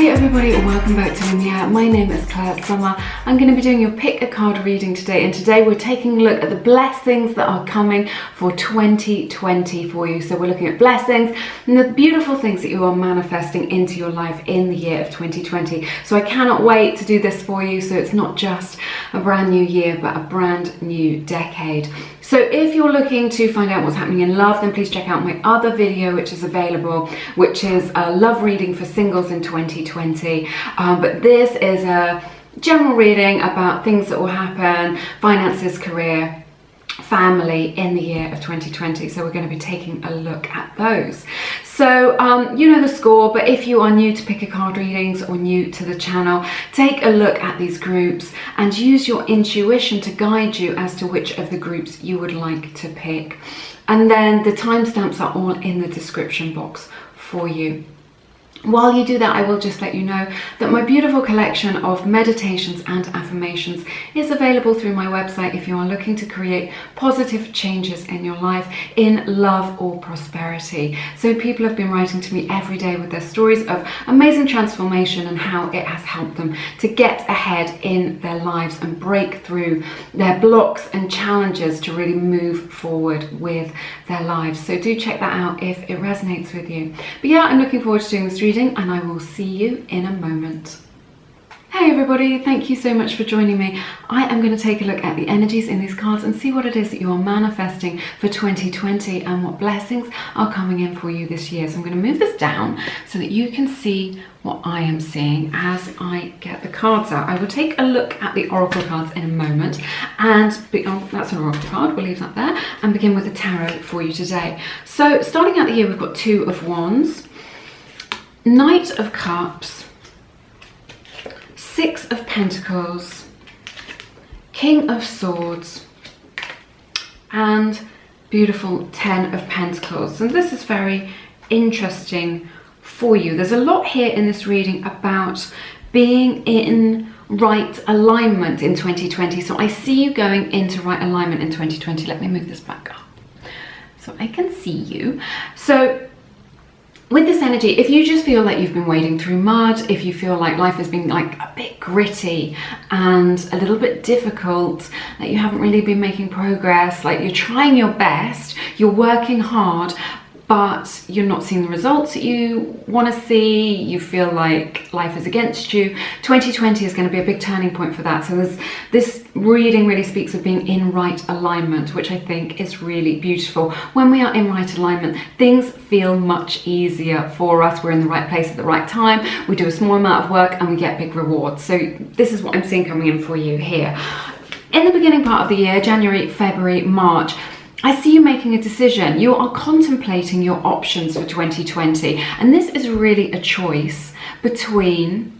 Hey everybody, and welcome back to Lumies. My name is Clair Summer. I'm going to be doing your pick a card reading today, and today we're taking a look at the blessings that are coming for 2020 for you. So we're looking at blessings and the beautiful things that you are manifesting into your life in the year of 2020. So I cannot wait to do this for you, so it's not just a brand new year but a brand new decade. So if you're looking to find out what's happening in love, then please check out my other video which is available, which is a love reading for singles in 2020. But this is a general reading about things that will happen, finances, career, family in the year of 2020. So we're going to be taking a look at those. So you know the score, but if you are new to pick a card readings or new to the channel, take a look at these groups and use your intuition to guide you as to which of the groups you would like to pick. And then the timestamps are all in the description box for you. While you do that, I will just let you know that my beautiful collection of meditations and affirmations is available through my website if you are looking to create positive changes in your life, in love or prosperity. So people have been writing to me every day with their stories of amazing transformation and how it has helped them to get ahead in their lives and break through their blocks and challenges to really move forward with their lives. So do check that out if it resonates with you. But yeah, I'm looking forward to doing this reading, and I will see you in a moment. Hey everybody, thank you so much for joining me. I am going to take a look at the energies in these cards and see what it is that you are manifesting for 2020 and what blessings are coming in for you this year. So I'm going to move this down so that you can see what I am seeing as I get the cards out. I will take a look at the oracle cards in a moment, and that's an oracle card, we'll leave that there, and begin with the tarot for you today. So starting out the year, we've got Two of Wands, Knight of Cups, Six of Pentacles, King of Swords, and beautiful Ten of Pentacles. And this is very interesting for you. There's a lot here in this reading about being in right alignment in 2020. So I see you going into right alignment in 2020. Let me move this back up so I can see you. So with this energy, if you just feel like you've been wading through mud, if you feel like life has been like a bit gritty and a little bit difficult, that you haven't really been making progress, like you're trying your best, you're working hard, but you're not seeing the results that you want to see, you feel like life is against you, 2020 is going to be a big turning point for that. So this reading really speaks of being in right alignment, which I think is really beautiful. When we are in right alignment, things feel much easier for us. We're in the right place at the right time, we do a small amount of work and we get big rewards. So this is what I'm seeing coming in for you here. In the beginning part of the year, January, February, March, I see you making a decision. You are contemplating your options for 2020. And this is really a choice between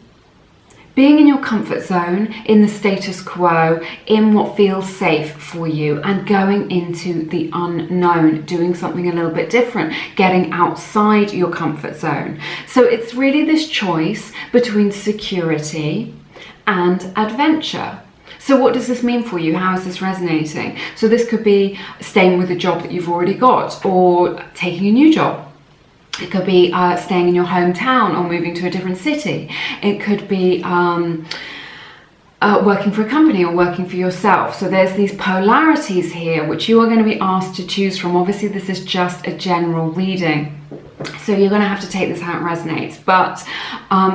being in your comfort zone, in the status quo, in what feels safe for you, and going into the unknown, doing something a little bit different, getting outside your comfort zone. So it's really this choice between security and adventure. So what does this mean for you? How is this resonating? So this could be staying with a job that you've already got, or taking a new job. It could be staying in your hometown or moving to a different city. It could be working for a company or working for yourself. So there's these polarities here which you are going to be asked to choose from. Obviously this is just a general reading, so you're going to have to take this how it resonates, but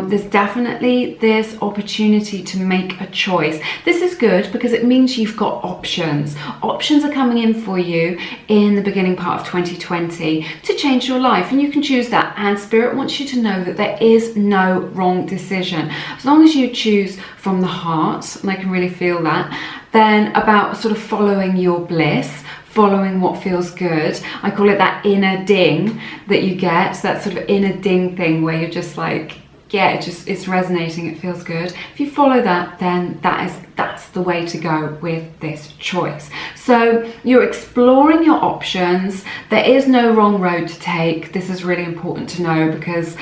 there's definitely this opportunity to make a choice. This is good because it means you've got options. Options are coming in for you in the beginning part of 2020 to change your life, and you can choose that. And Spirit wants you to know that there is no wrong decision. As long as you choose from the heart, and I can really feel that, then about sort of following your bliss, following what feels good. I call it that inner ding that you get, that sort of inner ding thing where you're just like, yeah, it's resonating, it feels good. If you follow that, then that's the way to go with this choice. So you're exploring your options. There is no wrong road to take. This is really important to know, because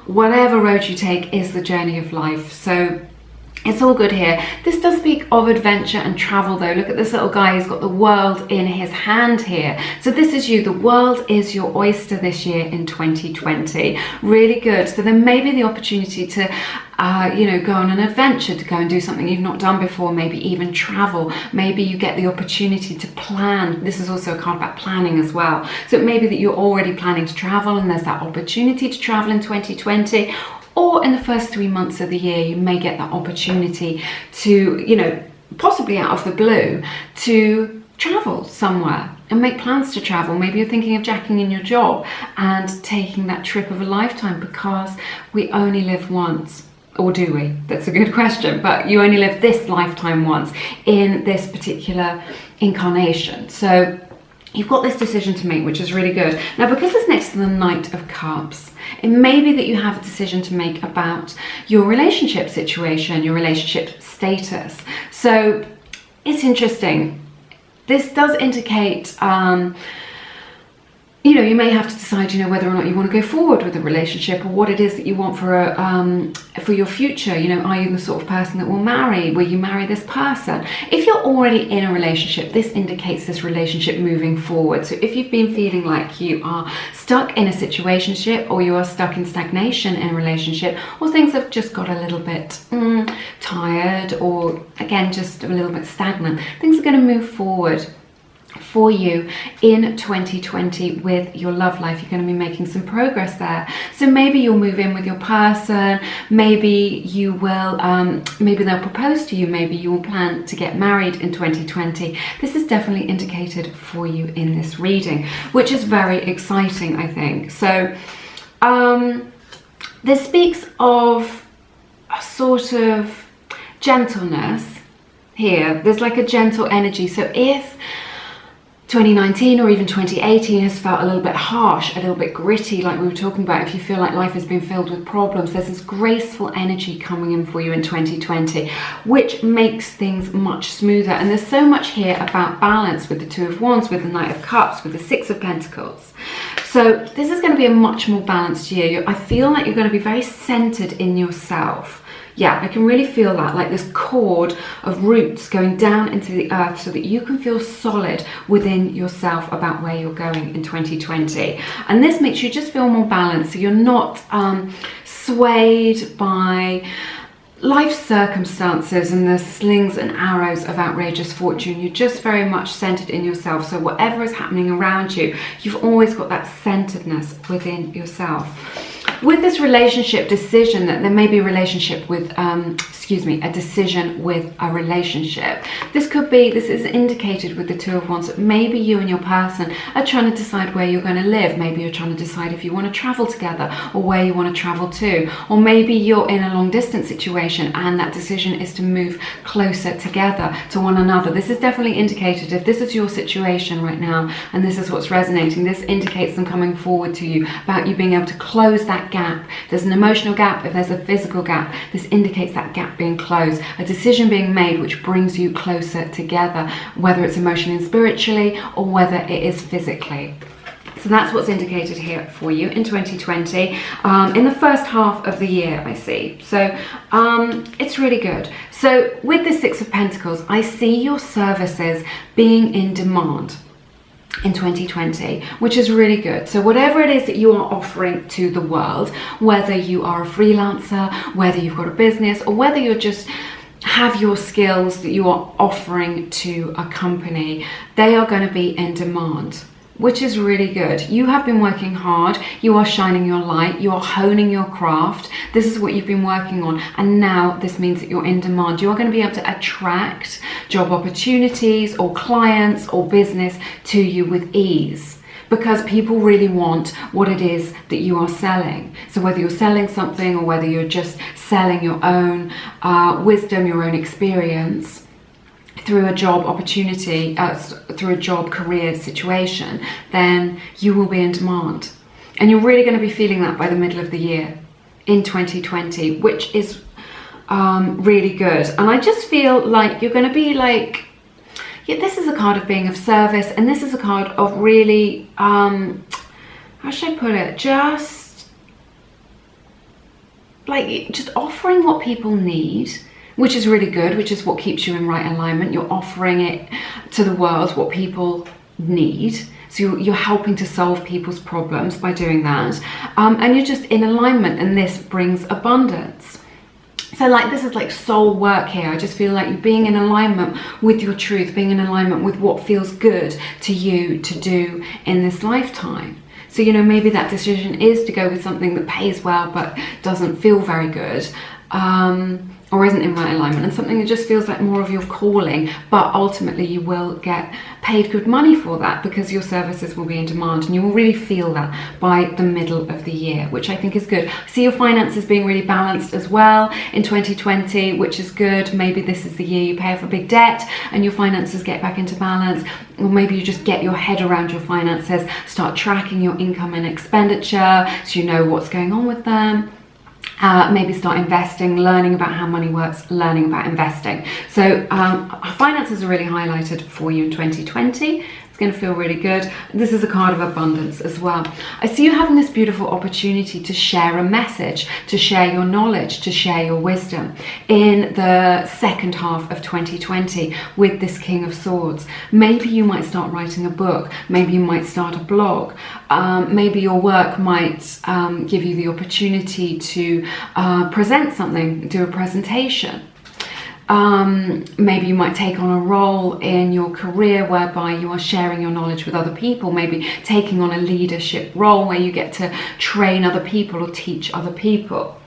whatever road you take is the journey of life. So It's all good here. This does speak of adventure and travel though. Look at this little guy, he's got the world in his hand here. So this is you, the world is your oyster this year in 2020. Really good. So there may be the opportunity to you know, go on an adventure, to go and do something you've not done before, maybe even travel. Maybe you get the opportunity to plan. This is also a card about planning as well. So it may be that you're already planning to travel and there's that opportunity to travel in 2020. Or in the first 3 months of the year, you may get that opportunity to, you know, possibly out of the blue, to travel somewhere and make plans to travel. Maybe you're thinking of jacking in your job and taking that trip of a lifetime, because we only live once. Or do we? That's a good question. But you only live this lifetime once in this particular incarnation. So you've got this decision to make, which is really good. Now, because it's next to the Knight of Cups, it may be that you have a decision to make about your relationship situation, your relationship status. So it's interesting. This does indicate, you know, you may have to decide, you know, whether or not you want to go forward with a relationship, or what it is that you want for your future. You know, are you the sort of person that will marry? Will you marry this person? If you're already in a relationship, this indicates this relationship moving forward. So if you've been feeling like you are stuck in a situationship, or you are stuck in stagnation in a relationship, or things have just got a little bit tired, or again, just a little bit stagnant, things are going to move forward for you in 2020 with your love life. You're going to be making some progress there. So maybe you'll move in with your person, maybe you will, maybe they'll propose to you, maybe you will plan to get married in 2020. This is definitely indicated for you in this reading, which is very exciting, I think. So this speaks of a sort of gentleness here. There's like a gentle energy. So if 2019 or even 2018 has felt a little bit harsh, a little bit gritty, like we were talking about, if you feel like life has been filled with problems, there's this graceful energy coming in for you in 2020, which makes things much smoother. And there's so much here about balance with the Two of Wands, with the Knight of Cups, with the Six of Pentacles. So this is going to be a much more balanced year. I feel like you're going to be very centered in yourself. Yeah, I can really feel that, like this cord of roots going down into the earth, so that you can feel solid within yourself about where you're going in 2020. And this makes you just feel more balanced, so you're not swayed by life circumstances and the slings and arrows of outrageous fortune. You're just very much centered in yourself. So whatever is happening around you, you've always got that centeredness within yourself. With this relationship decision, that there may be a relationship with, a decision with a relationship. This is indicated with the Two of Wands, that maybe you and your person are trying to decide where you're going to live. Maybe you're trying to decide if you want to travel together, or where you want to travel to. Or maybe you're in a long distance situation and that decision is to move closer together to one another. This is definitely indicated, if this is your situation right now and this is what's resonating, this indicates them coming forward to you, about you being able to close that gap. If there's an emotional gap, if there's a physical gap, this indicates that gap being closed, a decision being made which brings you closer together, whether it's emotionally and spiritually, or whether it is physically. So that's what's indicated here for you in 2020, in the first half of the year, I see. So it's really good. So with the Six of Pentacles, I see your services being in demand in 2020, which is really good. So whatever it is that you are offering to the world, whether you are a freelancer, whether you've got a business, or whether you're just have your skills that you are offering to a company, they are going to be in demand, which is really good. You have been working hard, you are shining your light, you are honing your craft. This is what you've been working on, and now this means that you're in demand. You are going to be able to attract job opportunities or clients or business to you with ease, because people really want what it is that you are selling. So whether you're selling something, or whether you're just selling your own wisdom, your own experience, through a job opportunity, through a job career situation, then you will be in demand. And you're really going to be feeling that by the middle of the year in 2020, which is really good. And I just feel like you're going to be like, yeah, this is a card of being of service, and this is a card of really, how should I put it, just offering what people need, which is really good, which is what keeps you in right alignment. You're offering it to the world, what people need. So you're helping to solve people's problems by doing that. And you're just in alignment, and this brings abundance. So like, this is like soul work here. I just feel like you're being in alignment with your truth, being in alignment with what feels good to you to do in this lifetime. So, you know, maybe that decision is to go with something that pays well but doesn't feel very good, or isn't in right alignment, and something that just feels like more of your calling, but ultimately you will get paid good money for that because your services will be in demand, and you will really feel that by the middle of the year, which I think is good. See your finances being really balanced as well in 2020, which is good. Maybe this is the year you pay off a big debt and your finances get back into balance, or maybe you just get your head around your finances, start tracking your income and expenditure so you know what's going on with them. Maybe start investing, learning about how money works, learning about investing. So finances are really highlighted for you in 2020. It's going to feel really good. This is a card of abundance as well. I see you having this beautiful opportunity to share a message, to share your knowledge, to share your wisdom in the second half of 2020 with this King of Swords. Maybe you might start writing a book. Maybe you might start a blog. Maybe your work might give you the opportunity to present something, do a presentation. Maybe you might take on a role in your career whereby you are sharing your knowledge with other people, maybe taking on a leadership role where you get to train other people or teach other people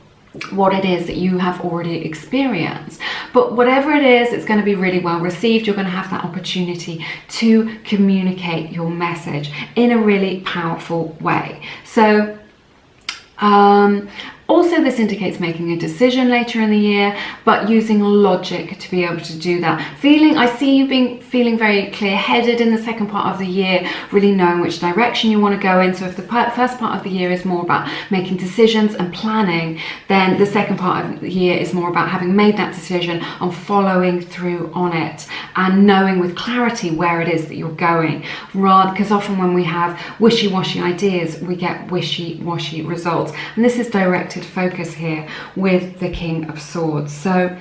what it is that you have already experienced. But whatever it is, it's going to be really well received. You're going to have that opportunity to communicate your message in a really powerful way. So also, this indicates making a decision later in the year, but using logic to be able to do that. I see you feeling very clear-headed in the second part of the year, really knowing which direction you want to go in. So if the first part of the year is more about making decisions and planning, then the second part of the year is more about having made that decision and following through on it and knowing with clarity where it is that you're going. Because often when we have wishy-washy ideas, we get wishy-washy results. And this is directed focus here with the King of Swords. So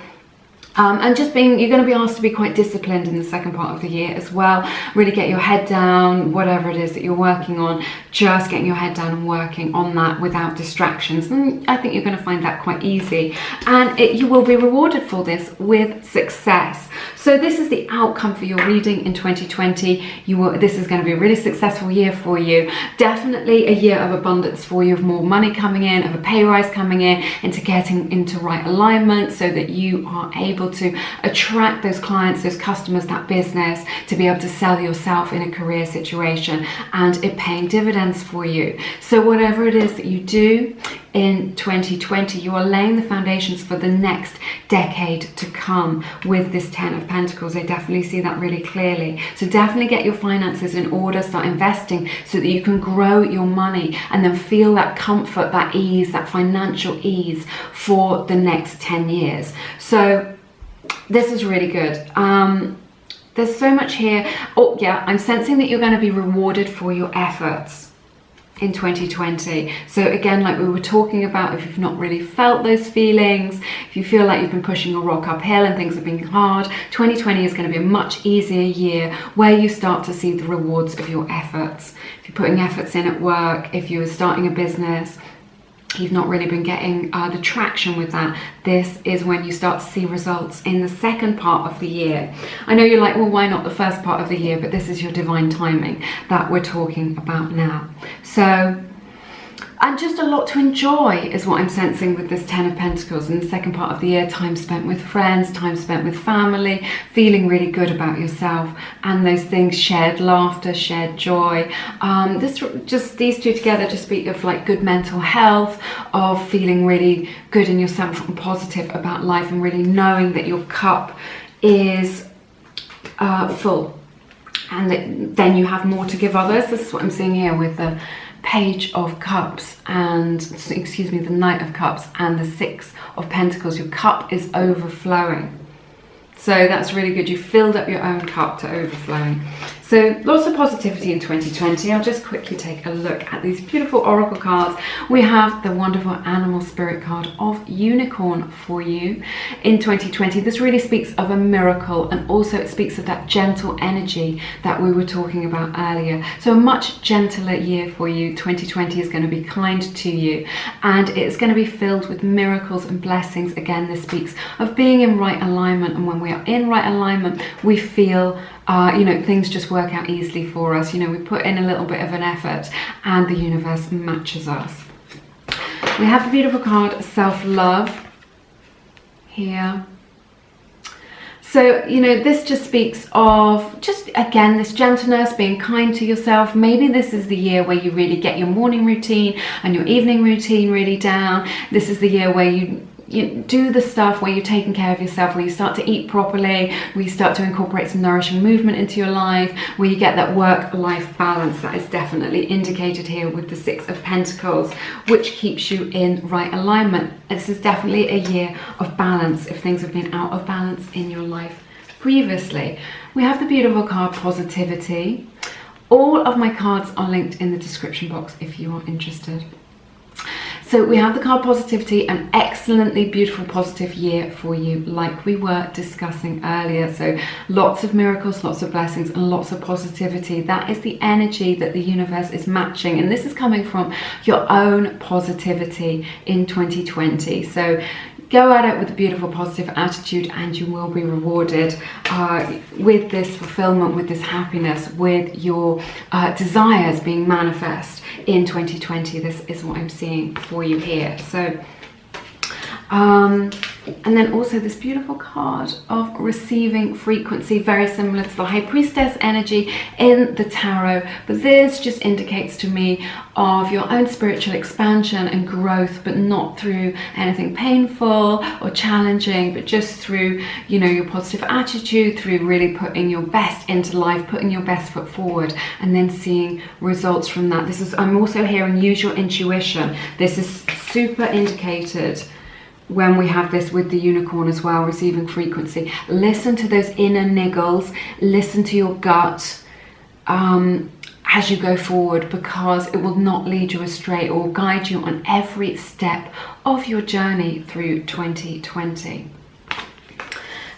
and just you're going to be asked to be quite disciplined in the second part of the year as well. Really get your head down, whatever it is that you're working on, just getting your head down and working on that without distractions. And I think you're going to find that quite easy. And you will be rewarded for this with success. So this is the outcome for your reading in 2020. This is going to be a really successful year for you. Definitely a year of abundance for you, of more money coming in, of a pay rise coming in, into getting into right alignment so that you are able to attract those clients, those customers, that business, to be able to sell yourself in a career situation and it paying dividends for you. So whatever it is that you do in 2020, you are laying the foundations for the next decade to come with this Ten of Pentacles. I definitely see that really clearly. So definitely get your finances in order, start investing so that you can grow your money and then feel that comfort, that ease, that financial ease for the next 10 years. So this is really good. There's so much here. Oh yeah, I'm sensing that you're going to be rewarded for your efforts in 2020. So again, like we were talking about, if you've not really felt those feelings, if you feel like you've been pushing a rock uphill and things have been hard, 2020 is going to be a much easier year where you start to see the rewards of your efforts. If you're putting efforts in at work, if you're starting a business, you've not really been getting the traction with that, this is when you start to see results in the second part of the year. I know you're like, well, why not the first part of the year? But this is your divine timing that we're talking about now. So, and just a lot to enjoy is what I'm sensing with this Ten of Pentacles in the second part of the year. Time spent with friends, time spent with family, feeling really good about yourself, and those things, shared laughter, shared joy. These two together just speak of like good mental health, of feeling really good in yourself and positive about life, and really knowing that your cup is full, and then you have more to give others. This is what I'm seeing here with the Page of Cups and, excuse me, the Knight of Cups and the Six of Pentacles. Your cup is overflowing. So that's really good. You filled up your own cup to overflowing. So lots of positivity in 2020. I'll just quickly take a look at these beautiful oracle cards. We have the wonderful animal spirit card of unicorn for you in 2020. This really speaks of a miracle, and also it speaks of that gentle energy that we were talking about earlier. So a much gentler year for you. 2020 is going to be kind to you, and it's going to be filled with miracles and blessings. Again, this speaks of being in right alignment, and when we are in right alignment, we feel things just work out easily for us. We put in a little bit of an effort and the universe matches us. We have the beautiful card self-love here. So, this just speaks of again, this gentleness, being kind to yourself. Maybe this is the year where you really get your morning routine and your evening routine really down. This is the year where you do the stuff where you're taking care of yourself, where you start to eat properly, where you start to incorporate some nourishing movement into your life, where you get that work-life balance that is definitely indicated here with the Six of Pentacles, which keeps you in right alignment. This is definitely a year of balance if things have been out of balance in your life previously. We have the beautiful card Positivity. All of my cards are linked in the description box if you are interested. So we have the card Positivity, an excellently beautiful positive year for you, like we were discussing earlier. So lots of miracles, lots of blessings, and lots of positivity. That is the energy that the universe is matching, and this is coming from your own positivity in 2020. So go at it with a beautiful positive attitude, and you will be rewarded with this fulfillment, with this happiness, with your desires being manifest in 2020. This is what I'm seeing for you here. So and then also this beautiful card of receiving frequency, very similar to the High Priestess energy in the tarot, but this just indicates to me of your own spiritual expansion and growth, but not through anything painful or challenging, but just through your positive attitude, through really putting your best into life, putting your best foot forward, and then seeing results from that. I'm also hearing use your intuition. This is super indicated when we have this with the unicorn as well, receiving frequency. Listen to those inner niggles, listen to your gut as you go forward, because it will not lead you astray or guide you on every step of your journey through 2020.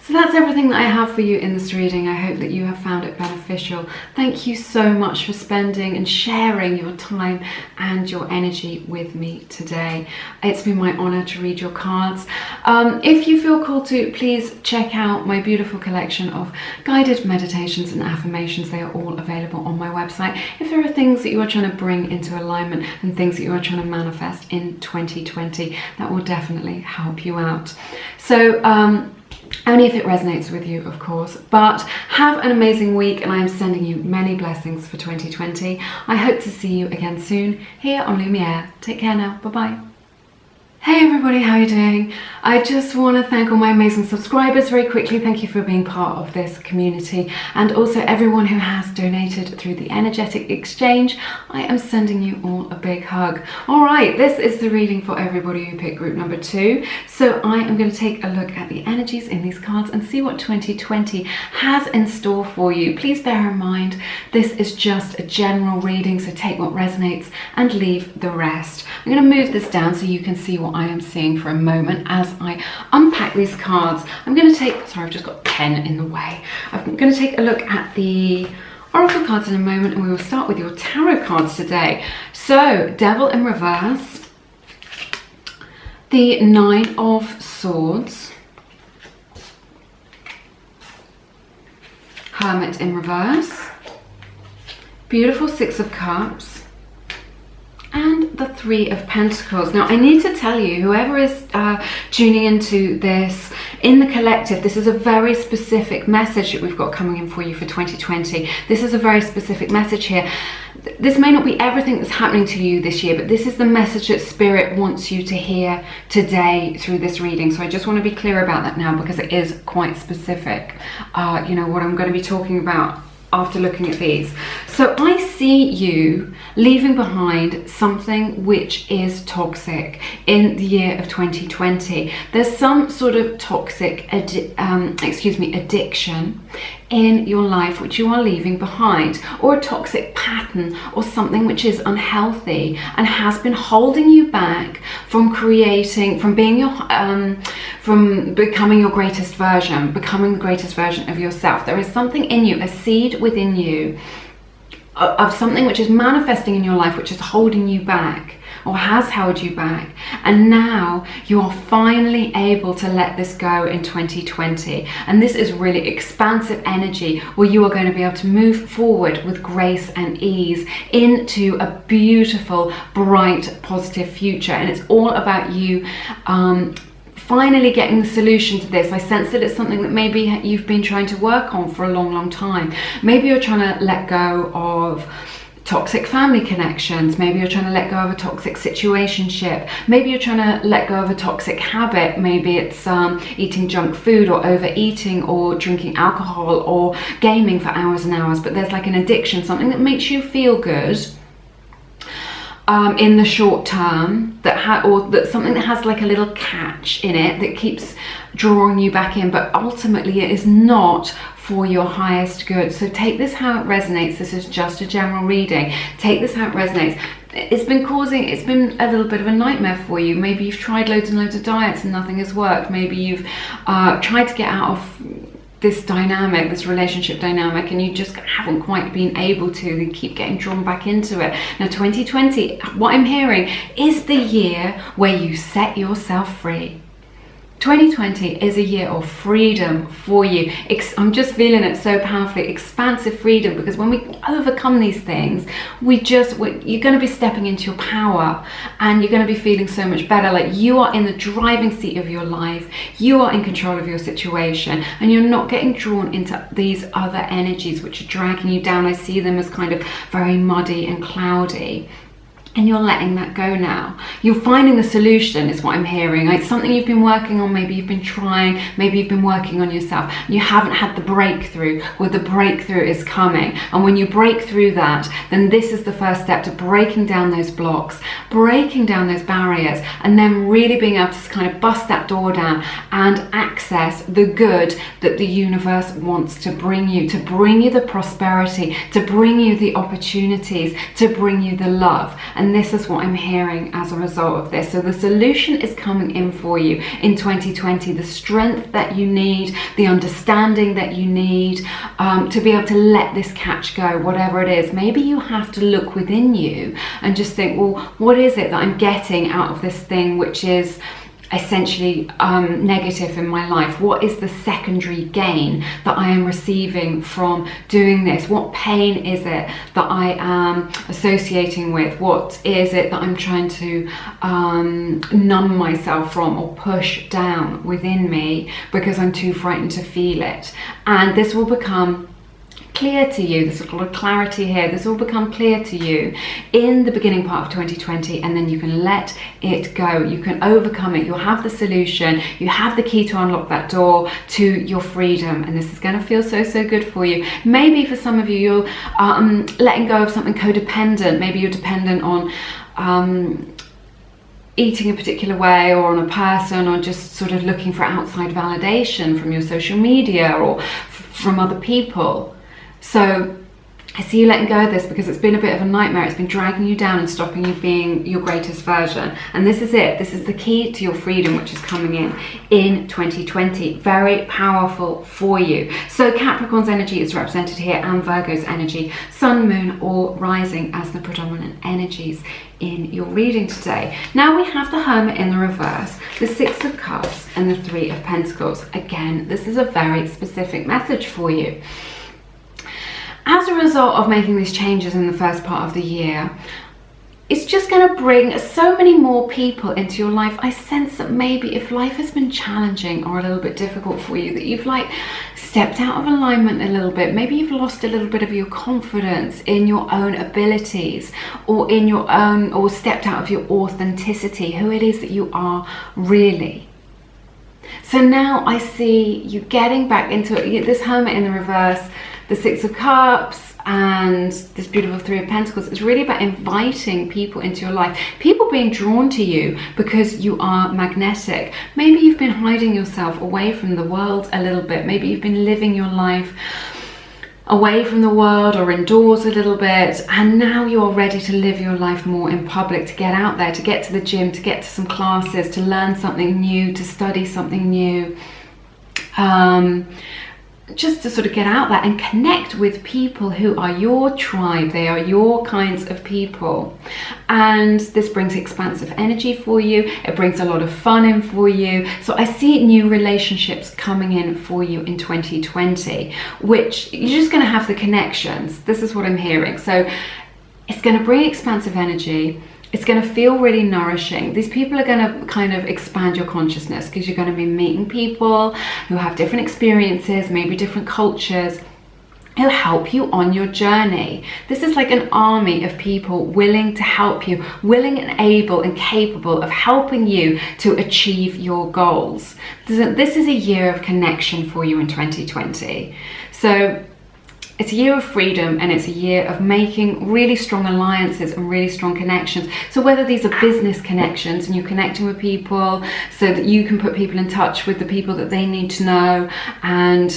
So that's everything that I have for you in this reading. I hope that you have found it beneficial. Thank you so much for spending and sharing your time and your energy with me today. It's been my honor to read your cards. If you feel called to, please check out my beautiful collection of guided meditations and affirmations. They are all available on my website. If there are things that you are trying to bring into alignment and things that you are trying to manifest in 2020, that will definitely help you out. So, only if it resonates with you, of course. But have an amazing week, and I am sending you many blessings for 2020. I hope to see you again soon here on Lumiere. Take care now. Bye-bye. Hey everybody, how are you doing? I just want to thank all my amazing subscribers very quickly. Thank you for being part of this community, and also everyone who has donated through the energetic exchange. I am sending you all a big hug. All right, this is the reading for everybody who picked group number 2. So I am going to take a look at the energies in these cards and see what 2020 has in store for you. Please bear in mind, this is just a general reading, so take what resonates and leave the rest. I'm going to move this down so you can see what I am seeing for a moment as I unpack these cards. I'm going to take, sorry, I've just got a pen in the way. I'm going to take a look at the oracle cards in a moment, and we will start with your tarot cards today. So, Devil in reverse, the Nine of Swords, Hermit in reverse, beautiful Six of Cups, and the Three of Pentacles. Now, I need to tell you, whoever is tuning into this in the collective, this is a very specific message that we've got coming in for you for 2020. This is a very specific message here. This may not be everything that's happening to you this year, but this is the message that Spirit wants you to hear today through this reading. So I just want to be clear about that now, because it is quite specific. What I'm going to be talking about after looking at these. So I see you leaving behind something which is toxic in the year of 2020. There's some sort of toxic addiction in your life which you are leaving behind, or a toxic pattern, or something which is unhealthy and has been holding you back from creating, from being your from becoming your greatest version, becoming the greatest version of yourself. There is something in you, a seed within you of something which is manifesting in your life, which is holding you back, or has held you back, and now you are finally able to let this go in 2020. And this is really expansive energy where you are going to be able to move forward with grace and ease into a beautiful, bright, positive future. And it's all about you finally getting the solution to this. I sense that it's something that maybe you've been trying to work on for a long time. Maybe you're trying to let go of toxic family connections. Maybe you're trying to let go of a toxic situationship. Maybe you're trying to let go of a toxic habit. Maybe it's eating junk food, or overeating, or drinking alcohol, or gaming for hours and hours. But there's like an addiction, something that makes you feel good in the short term, or that something that has like a little catch in it that keeps drawing you back in, but ultimately it is not for your highest good. So take this how it resonates. This is just a general reading. Take this how it resonates. It's been a little bit of a nightmare for you. Maybe you've tried loads and loads of diets and nothing has worked. Maybe you've tried to get out of this dynamic, this relationship dynamic, and you just haven't quite been able to. You keep getting drawn back into it. Now 2020, what I'm hearing, is the year where you set yourself free. 2020 is a year of freedom for you. I'm just feeling it so powerfully. Expansive freedom, because when we overcome these things, you're going to be stepping into your power, and you're going to be feeling so much better. Like you are in the driving seat of your life. You are in control of your situation, and you're not getting drawn into these other energies which are dragging you down. I see them as kind of very muddy and cloudy. And you're letting that go now. You're finding the solution, is what I'm hearing. Like something you've been working on, maybe you've been trying, maybe you've been working on yourself. You haven't had the breakthrough. Well, the breakthrough is coming. And when you break through that, then this is the first step to breaking down those blocks, breaking down those barriers, and then really being able to kind of bust that door down and access the good that the universe wants to bring you the prosperity, to bring you the opportunities, to bring you the love. And this is what I'm hearing as a result of this. So the solution is coming in for you in 2020. The strength that you need, the understanding that you need to be able to let this catch go, whatever it is. Maybe you have to look within you and just think, well, what is it that I'm getting out of this thing which is essentially negative in my life? What is the secondary gain that I am receiving from doing this? What pain is it that I am associating with? What is it that I'm trying to numb myself from or push down within me because I'm too frightened to feel it? And this will become clear to you. There's a lot of clarity here. This will become clear to you in the beginning part of 2020, and then you can let it go. You can overcome it. You'll have the solution. You have the key to unlock that door to your freedom, and this is going to feel so good for you. Maybe for some of you, you're letting go of something codependent. Maybe you're dependent on eating a particular way, or on a person, or just sort of looking for outside validation from your social media or from other people. So I see you letting go of this because it's been a bit of a nightmare. It's been dragging you down and stopping you being your greatest version. And this is it. This is the key to your freedom, which is coming in 2020. Very powerful for you. So Capricorn's energy is represented here, and Virgo's energy, Sun, Moon, or Rising as the predominant energies in your reading today. Now we have the Hermit in the reverse, the Six of Cups, and the Three of Pentacles. Again, this is a very specific message for you. As a result of making these changes in the first part of the year, it's just going to bring so many more people into your life. I sense that maybe if life has been challenging or a little bit difficult for you, that you've like stepped out of alignment a little bit. Maybe you've lost a little bit of your confidence in your own abilities, or in your own, or stepped out of your authenticity, who it is that you are really. So now I see you getting back into it. This Hermit in the reverse the Six of Cups and this beautiful Three of Pentacles is really about inviting people into your life, people being drawn to you because you are magnetic. Maybe you've been hiding yourself away from the world a little bit. Maybe you've been living your life away from the world or indoors a little bit, and now you're ready to live your life more in public, to get out there, to get to the gym, to get to some classes, to learn something new, to study something new, just to sort of get out there and connect with people who are your tribe. They are your kinds of people, and this brings expansive energy for you. It brings a lot of fun in for you. So I see new relationships coming in for you in 2020, which you're just going to have the connections. This is what I'm hearing. So it's going to bring expansive energy. It's going to feel really nourishing. These people are going to kind of expand your consciousness, because you're going to be meeting people who have different experiences, maybe different cultures, who help you on your journey. This is like an army of people willing to help you, willing and able and capable of helping you to achieve your goals. This is a year of connection for you in 2020. So it's a year of freedom, and it's a year of making really strong alliances and really strong connections. So whether these are business connections and you're connecting with people so that you can put people in touch with the people that they need to know, and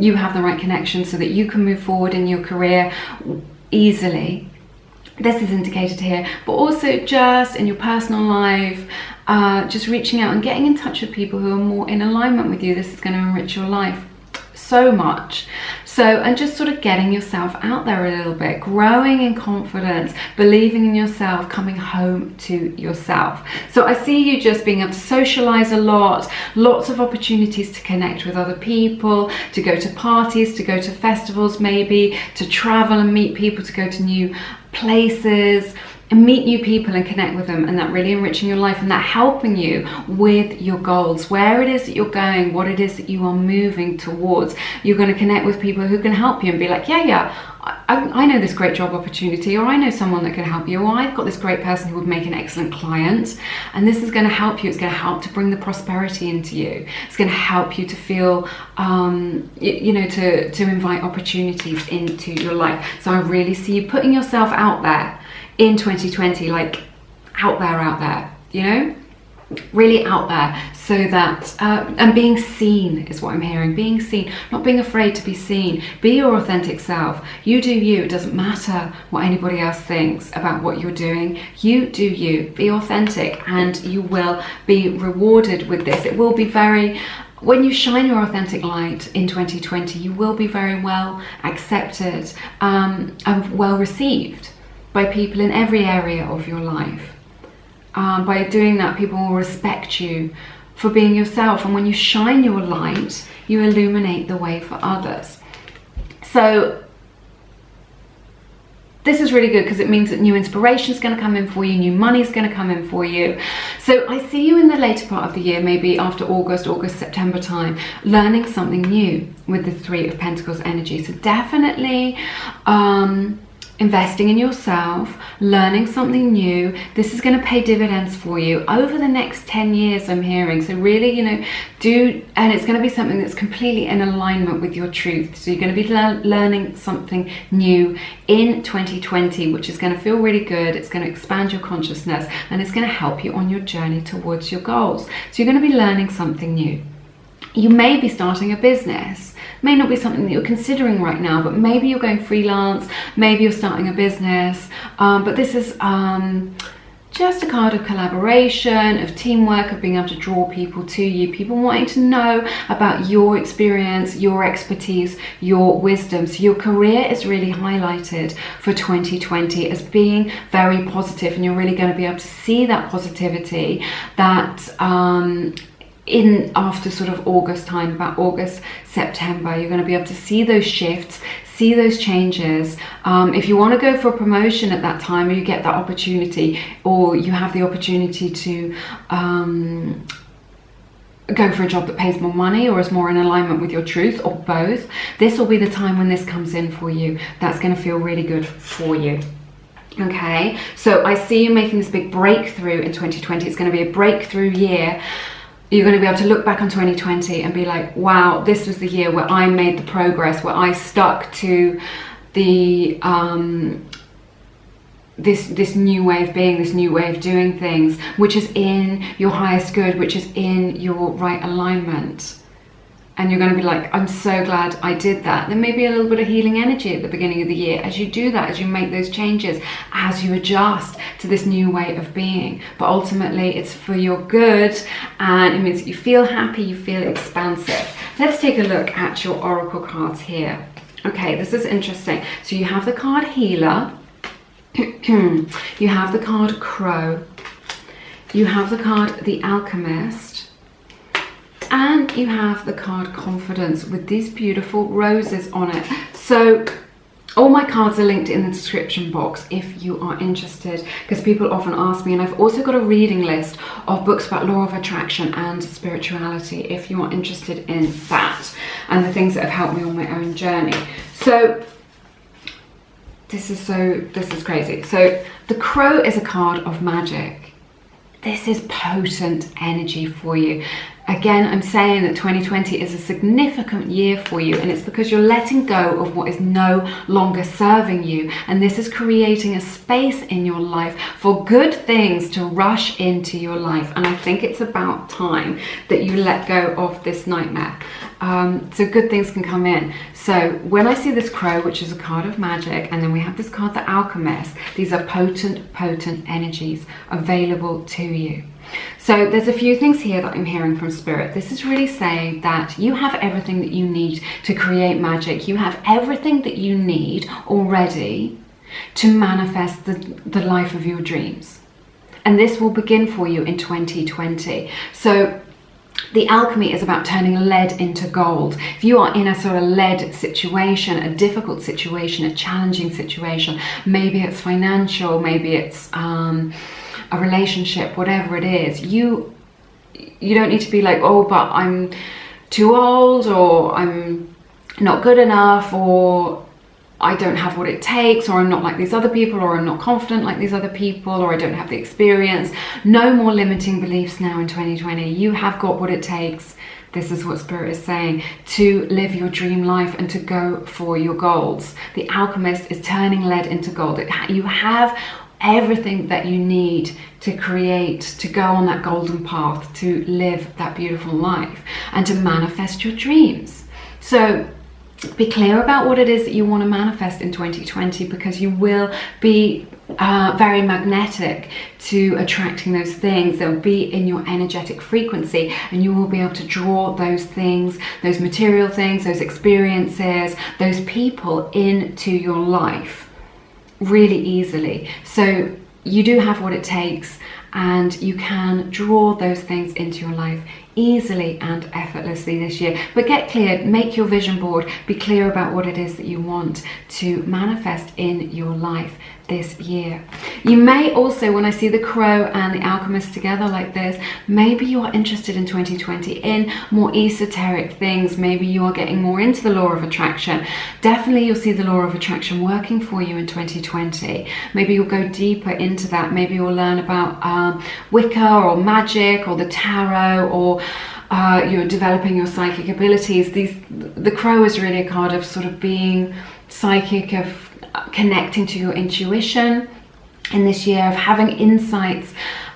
you have the right connections so that you can move forward in your career easily. This is indicated here, but also just in your personal life, just reaching out and getting in touch with people who are more in alignment with you. This is going to enrich your life so much. So, and just sort of getting yourself out there a little bit, growing in confidence, believing in yourself, coming home to yourself. So I see you just being able to socialize a lot, lots of opportunities to connect with other people, to go to parties, to go to festivals, maybe to travel and meet people, to go to new places and meet new people and connect with them, and that really enriching your life, and that helping you with your goals, where it is that you're going, what it is that you are moving towards. You're going to connect with people who can help you and be like, yeah, I know this great job opportunity, or I know someone that can help you, or I've got this great person who would make an excellent client, and this is going to help you. It's going to help to bring the prosperity into you. It's going to help you to feel, you know, to invite opportunities into your life. So I really see you putting yourself out there in 2020, like out there, you know, really out there, so that and being seen is what I'm hearing. Being seen, not being afraid to be seen. Be your authentic self. You do you. It doesn't matter what anybody else thinks about what you're doing. You do you. Be authentic, and you will be rewarded with this. It will be very, when you shine your authentic light in 2020, you will be very well accepted and well received by people in every area of your life. By doing that, people will respect you for being yourself, and when you shine your light, you illuminate the way for others. So this is really good, because it means that new inspiration is going to come in for you, new money is going to come in for you. So I see you in the later part of the year, maybe after August, September time, learning something new with the Three of Pentacles energy. So definitely investing in yourself, learning something new. This is going to pay dividends for you over the next 10 years, I'm hearing. So really, you know, and it's going to be something that's completely in alignment with your truth. So you're going to be learning something new in 2020, which is going to feel really good. It's going to expand your consciousness, and it's going to help you on your journey towards your goals. So you're going to be learning something new. You may be starting a business. May not be something that you're considering right now, but maybe you're going freelance, maybe you're starting a business, but this is just a card of collaboration, of teamwork, of being able to draw people to you, people wanting to know about your experience, your expertise, your wisdom. So your career is really highlighted for 2020 as being very positive, and you're really going to be able to see that positivity, that in after sort of August time, about August, September, you're going to be able to see those shifts, see those changes. If you want to go for a promotion at that time, or you get that opportunity, or you have the opportunity to go for a job that pays more money or is more in alignment with your truth, or both, this will be the time when this comes in for you. That's going to feel really good for you. Okay, so I see you making this big breakthrough in 2020. It's going to be a breakthrough year. you're going to be able to look back on 2020 and be like, wow, this was the year where I made the progress, where I stuck to the this new way of being, this new way of doing things, which is in your highest good, which is in your right alignment. And you're going to be like, I'm so glad I did that. There may be a little bit of healing energy at the beginning of the year as you do that, as you make those changes, as you adjust to this new way of being. But ultimately, it's for your good, and it means that you feel happy, you feel expansive. Let's take a look at your oracle cards here. Okay, this is interesting. So you have the card Healer, you have the card Crow, you have the card The Alchemist, and you have the card Confidence with these beautiful roses on it. So all my cards are linked in the description box if you are interested, because people often ask me, and I've also got a reading list of books about law of attraction and spirituality if you are interested in that and the things that have helped me on my own journey. So this is crazy. So the Crow is a card of magic. This is potent energy for you. Again, I'm saying that 2020 is a significant year for you, and it's because you're letting go of what is no longer serving you. And this is creating a space in your life for good things to rush into your life. And I think it's about time that you let go of this nightmare. So good things can come in. So when I see this Crow, which is a card of magic, and then we have this card, The Alchemist, these are potent energigy available to you. So there's a few things here that I'm hearing from Spirit. This is really saying that you have everything that you need to create magic. You have everything that you need already to manifest the life of your dreams. And this will begin for you in 2020. So the alchemy is about turning lead into gold. If you are in a sort of lead situation, a difficult situation, a challenging situation, maybe it's financial, maybe it's a relationship, whatever it is, you don't need to be like, oh, but I'm too old, or I'm not good enough, or I don't have what it takes, or I'm not like these other people, or I'm not confident like these other people, or I don't have the experience. No more limiting beliefs now in 2020. You have got what it takes. This is what Spirit is saying, to live your dream life and to go for your goals. The Alchemist is turning lead into gold. You have everything that you need to create, to go on that golden path, to live that beautiful life and to manifest your dreams. So be clear about what it is that you want to manifest in 2020, because you will be very magnetic to attracting those things. They'll be in your energetic frequency, and you will be able to draw those things, those material things, those experiences, those people into your life really easily. So you do have what it takes, and you can draw those things into your life easily and effortlessly this year. But get clear, make your vision board, be clear about what it is that you want to manifest in your life this year. You may also, when I see the Crow and the Alchemist together like this, maybe you are interested in 2020 in more esoteric things. Maybe you are getting more into the law of attraction. Definitely you'll see the law of attraction working for you in 2020. Maybe you'll go deeper into that. Maybe you'll learn about Wicca or magic or the tarot, or you're developing your psychic abilities. The Crow is really a card of sort of being psychic, of connecting to your intuition in this year, of having insights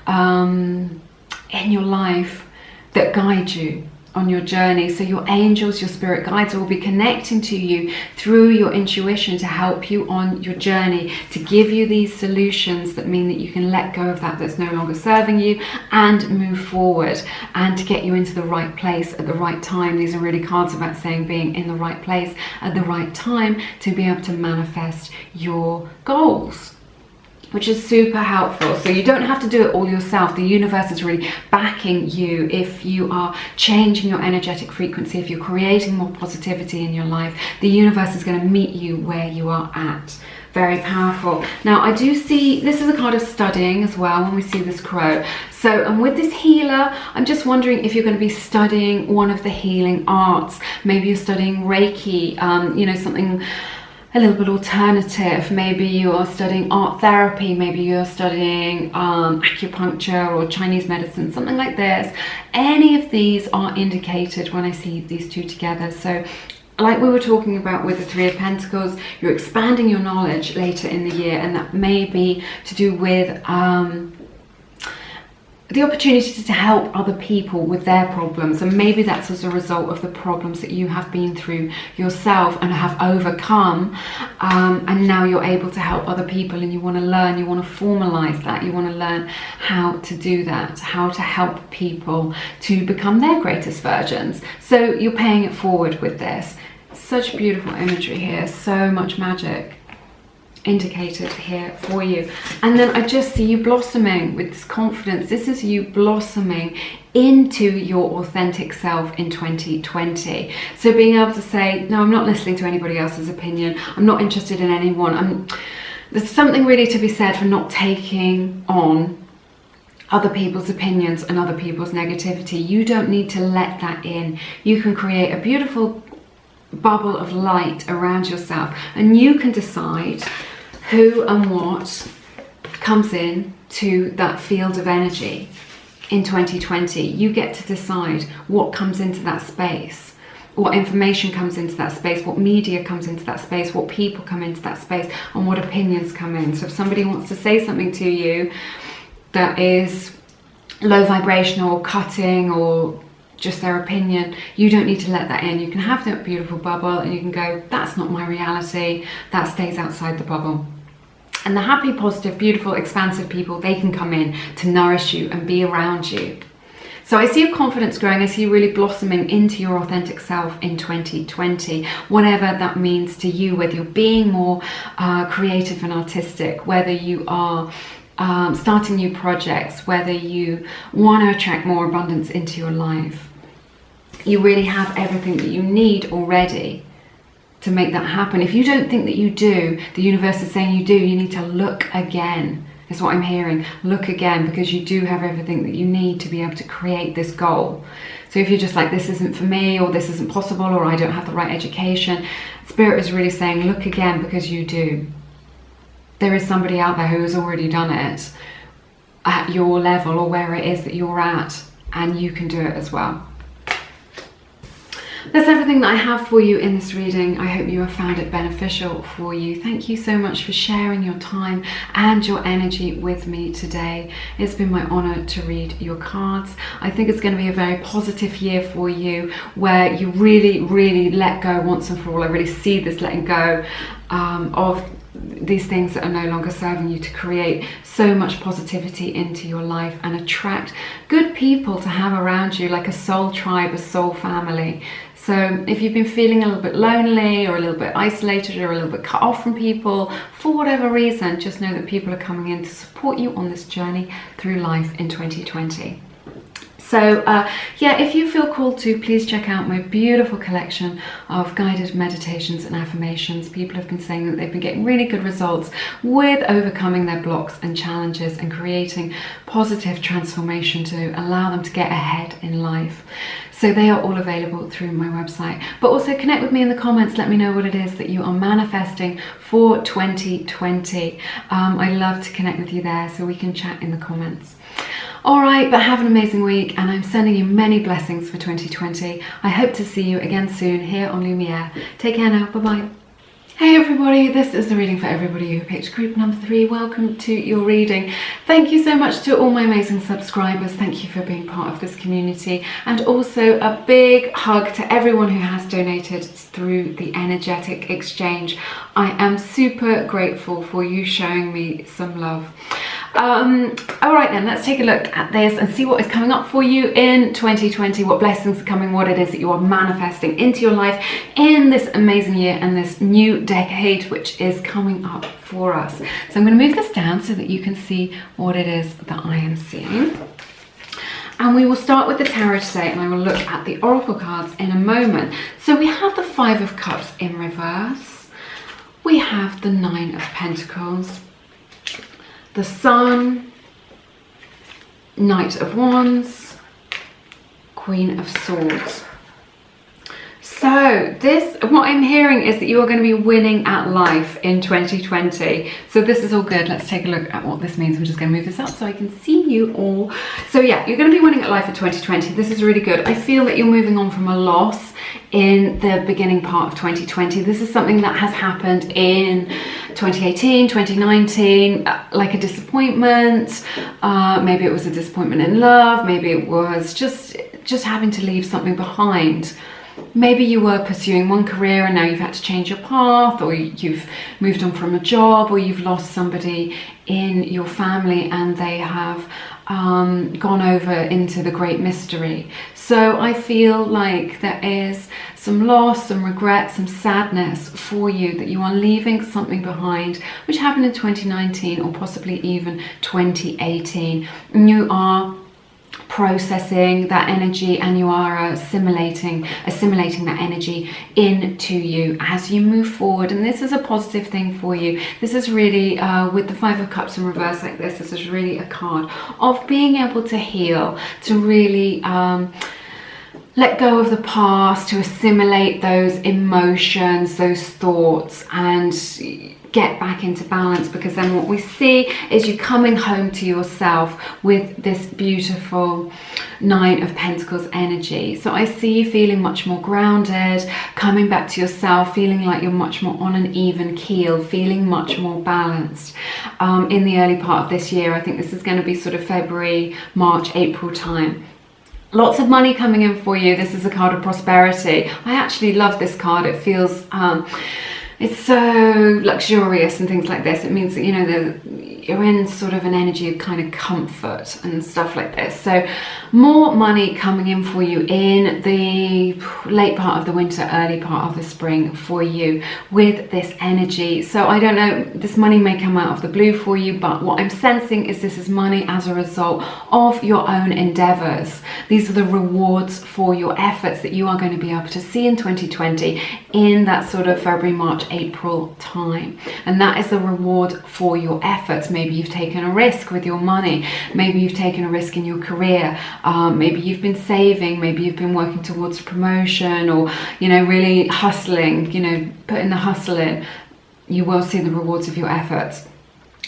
in your life that guide you on your journey. So your angels, your spirit guides will be connecting to you through your intuition to help you on your journey, to give you these solutions that mean that you can let go of that that's no longer serving you and move forward, and to get you into the right place at the right time. These are really cards about saying being in the right place at the right time to be able to manifest your goals, which is super helpful. So you don't have to do it all yourself. The universe is really backing you. If you are changing your energetic frequency, if you're creating more positivity in your life, the universe is going to meet you where you are at. Very powerful. Now I do see, this is a card of studying as well when we see this Crow. So, and with this Healer, I'm just wondering if you're going to be studying one of the healing arts. Maybe you're studying Reiki, you know, something a little bit alternative. Maybe you are studying art therapy, maybe you're studying acupuncture or Chinese medicine, something like this. Any of these are indicated when I see these two together. So like we were talking about with the Three of Pentacles, you're expanding your knowledge later in the year, and that may be to do with the opportunity to help other people with their problems, and maybe that's as a result of the problems that you have been through yourself and have overcome, and now you're able to help other people, and you want to learn, you want to formalize that, you want to learn how to do that, how to help people to become their greatest versions. So you're paying it forward with this. Such beautiful imagery here, so much magic indicated here for you. And then I just see you blossoming with this confidence. This is you blossoming into your authentic self in 2020. So being able to say, no, I'm not listening to anybody else's opinion, I'm not interested in anyone. There's something really to be said for not taking on other people's opinions and other people's negativity. You don't need to let that in. You can create a beautiful bubble of light around yourself, and you can decide who and what comes in to that field of energy in 2020. You get to decide what comes into that space, what information comes into that space, what media comes into that space, what people come into that space, and what opinions come in. So if somebody wants to say something to you that is low vibrational or cutting or just their opinion, you don't need to let that in. You can have that beautiful bubble and you can go, that's not my reality, that stays outside the bubble. And the happy, positive, beautiful, expansive people, they can come in to nourish you and be around you. So I see your confidence growing. I see you really blossoming into your authentic self in 2020, whatever that means to you, whether you're being more creative and artistic, whether you are starting new projects, whether you want to attract more abundance into your life. You really have everything that you need already to make that happen. If you don't think that you do, the universe is saying you do, you need to look again, is what I'm hearing. Look again, because you do have everything that you need to be able to create this goal. So if you're just like, this isn't for me, or this isn't possible, or I don't have the right education, Spirit is really saying, look again, because you do. There is somebody out there who has already done it at your level or where it is that you're at, and you can do it as well. That's everything that I have for you in this reading. I hope you have found it beneficial for you. Thank you so much for sharing your time and your energy with me today. It's been my honor to read your cards. I think it's going to be a very positive year for you, where you really, really let go once and for all. I really see this letting go of these things that are no longer serving you, to create so much positivity into your life and attract good people to have around you, like a soul tribe, a soul family. So if you've been feeling a little bit lonely or a little bit isolated or a little bit cut off from people for whatever reason, just know that people are coming in to support you on this journey through life in 2020. So yeah, if you feel called to, please check out my beautiful collection of guided meditations and affirmations. People have been saying that they've been getting really good results with overcoming their blocks and challenges and creating positive transformation to allow them to get ahead in life. So they are all available through my website. But also connect with me in the comments. Let me know what it is that you are manifesting for 2020. I love to connect with you there, so we can chat in the comments. All right, but have an amazing week, and I'm sending you many blessings for 2020. I hope to see you again soon here on Lumiere. Take care now. Bye-bye. Hey everybody, this is the reading for everybody who picked group number 3. Welcome to your reading. Thank you so much to all my amazing subscribers. Thank you for being part of this community, and also a big hug to everyone who has donated through the energetic exchange. I am super grateful for you showing me some love. All right then, let's take a look at this and see what is coming up for you in 2020, what blessings are coming, what it is that you are manifesting into your life in this amazing year and this new decade which is coming up for us. So I'm going to move this down so that you can see what it is that I am seeing. And we will start with the tarot today, and I will look at the oracle cards in a moment. So we have the 5 of Cups in reverse. We have the 9 of Pentacles, the Sun, Knight of Wands, Queen of Swords. So So what I'm hearing is that you are going to be winning at life in 2020. So this is all good. Let's take a look at what this means. I'm just going to move this up so I can see you all. So yeah, you're going to be winning at life in 2020. This is really good. I feel that you're moving on from a loss in the beginning part of 2020. This is something that has happened in 2018, 2019, like a disappointment. Maybe it was a disappointment in love. Maybe it was just having to leave something behind. Maybe you were pursuing one career and now you've had to change your path, or you've moved on from a job, or you've lost somebody in your family and they have gone over into the great mystery. So I feel like there is some loss, some regret, some sadness for you, that you are leaving something behind which happened in 2019 or possibly even 2018, and you are processing that energy, and you are assimilating that energy into you as you move forward. And this is a positive thing for you. This is really with the Five of Cups in reverse like this is really a card of being able to heal, to really let go of the past, to assimilate those emotions, those thoughts, and get back into balance. Because then what we see is you coming home to yourself with this beautiful Nine of Pentacles energy. So I see you feeling much more grounded, coming back to yourself, feeling like you're much more on an even keel, feeling much more balanced in the early part of this year. I think this is going to be sort of February, March, April time. Lots of money coming in for you. This is a card of prosperity. I actually love this card. It feels it's so luxurious and things like this. It means that, you know, you're in sort of an energy of kind of comfort and stuff like this. So more money coming in for you in the late part of the winter, early part of the spring for you with this energy. So I don't know, this money may come out of the blue for you, but what I'm sensing is this is money as a result of your own endeavors. These are the rewards for your efforts that you are going to be able to see in 2020 in that sort of February, March, April time. And that is the reward for your efforts. Maybe you've taken a risk with your money. Maybe you've taken a risk in your career. Maybe you've been saving. Maybe you've been working towards a promotion, or, you know, really hustling, you know, putting the hustle in. You will see the rewards of your efforts.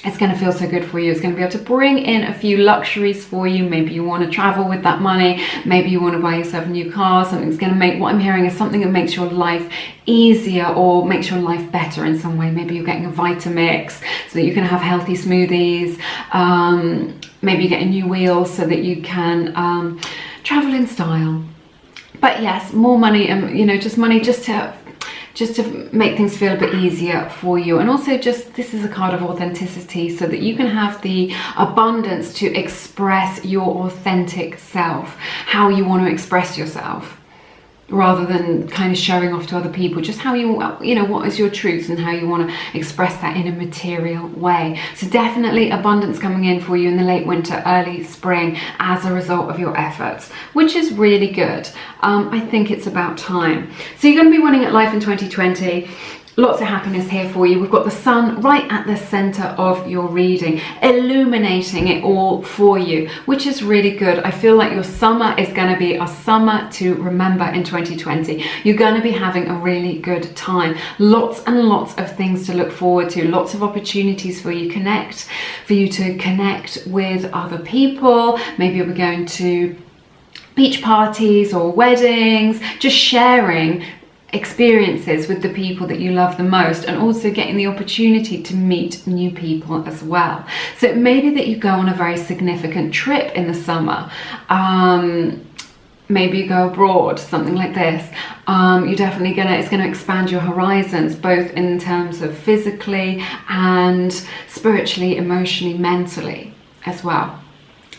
It's going to feel so good for you. It's going to be able to bring in a few luxuries for you. Maybe you want to travel with that money. Maybe you want to buy yourself a new car. Something's going to make, what I'm hearing is something that makes your life easier or makes your life better in some way. Maybe you're getting a Vitamix so that you can have healthy smoothies. Maybe you get a new wheel so that you can travel in style. But yes, more money, and you know, just money just to make things feel a bit easier for you. And also just, this is a card of authenticity, so that you can have the abundance to express your authentic self, how you want to express yourself, rather than kind of showing off to other people, just how you know, what is your truth and how you want to express that in a material way. So definitely abundance coming in for you in the late winter, early spring as a result of your efforts, which is really good. I think it's about time. So you're going to be winning at life in 2020. Lots of happiness here for you. We've got the sun right at the center of your reading, illuminating it all for you, which is really good. I feel like your summer is going to be a summer to remember in 2020. You're going to be having a really good time. Lots and lots of things to look forward to. Lots of opportunities for you to connect with other people. Maybe you'll be going to beach parties or weddings, just sharing experiences with the people that you love the most, and also getting the opportunity to meet new people as well. So it may be that you go on a very significant trip in the summer. Maybe you go abroad, something like this. You're definitely it's gonna expand your horizons, both in terms of physically and spiritually, emotionally, mentally as well.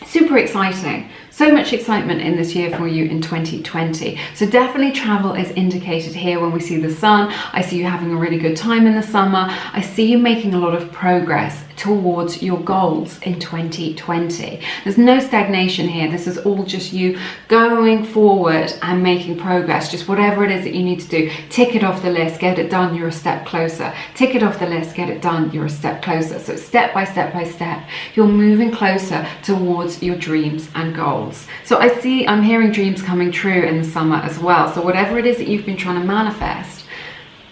Super exciting. So much excitement in this year for you in 2020. So definitely travel is indicated here when we see the sun. I see you having a really good time in the summer. I see you making a lot of progress towards your goals in 2020. There's no stagnation here. This is all just you going forward and making progress. Just whatever it is that you need to do, tick it off the list, get it done, you're a step closer. Tick it off the list, get it done, you're a step closer. So step by step by step, you're moving closer towards your dreams and goals. So I'm hearing dreams coming true in the summer as well. So whatever it is that you've been trying to manifest,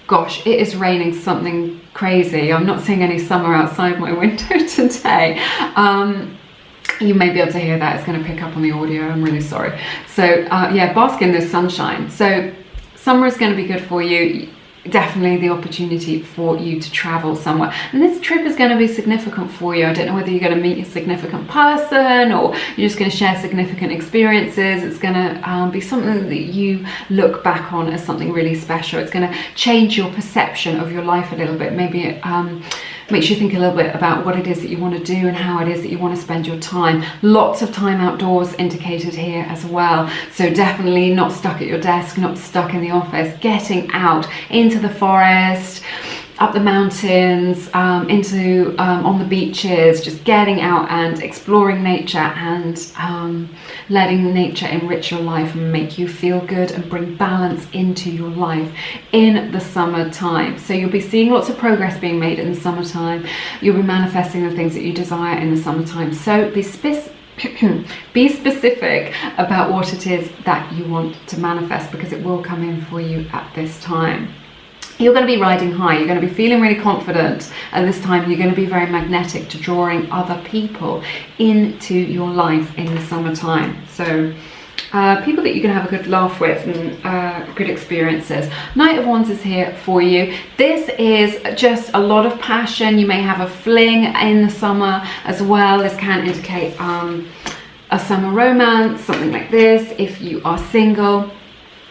gosh, it is raining something crazy. I'm not seeing any summer outside my window today. You may be able to hear that. It's going to pick up on the audio. I'm really sorry. So yeah, bask in this sunshine. So summer is going to be good for you. Definitely the opportunity for you to travel somewhere, and this trip is going to be significant for you. I don't know whether you're going to meet a significant person or you're just going to share significant experiences. It's going to be something that you look back on as something really special. It's going to change your perception of your life a little bit. Maybe it makes you think a little bit about what it is that you want to do and how it is that you want to spend your time. Lots of time outdoors indicated here as well. So definitely not stuck at your desk, not stuck in the office, getting out into the forest, up the mountains, into on the beaches, just getting out and exploring nature and letting nature enrich your life and make you feel good and bring balance into your life in the summertime. So you'll be seeing lots of progress being made in the summertime. You'll be manifesting the things that you desire in the summertime. So be specific about what it is that you want to manifest, because it will come in for you at this time. You're going to be riding high. You're going to be feeling really confident at this time. You're going to be very magnetic to drawing other people into your life in the summertime. So people that you can have a good laugh with and good experiences. Knight of Wands is here for you. This is just a lot of passion. You may have a fling in the summer as well. This can indicate a summer romance, something like this, if you are single.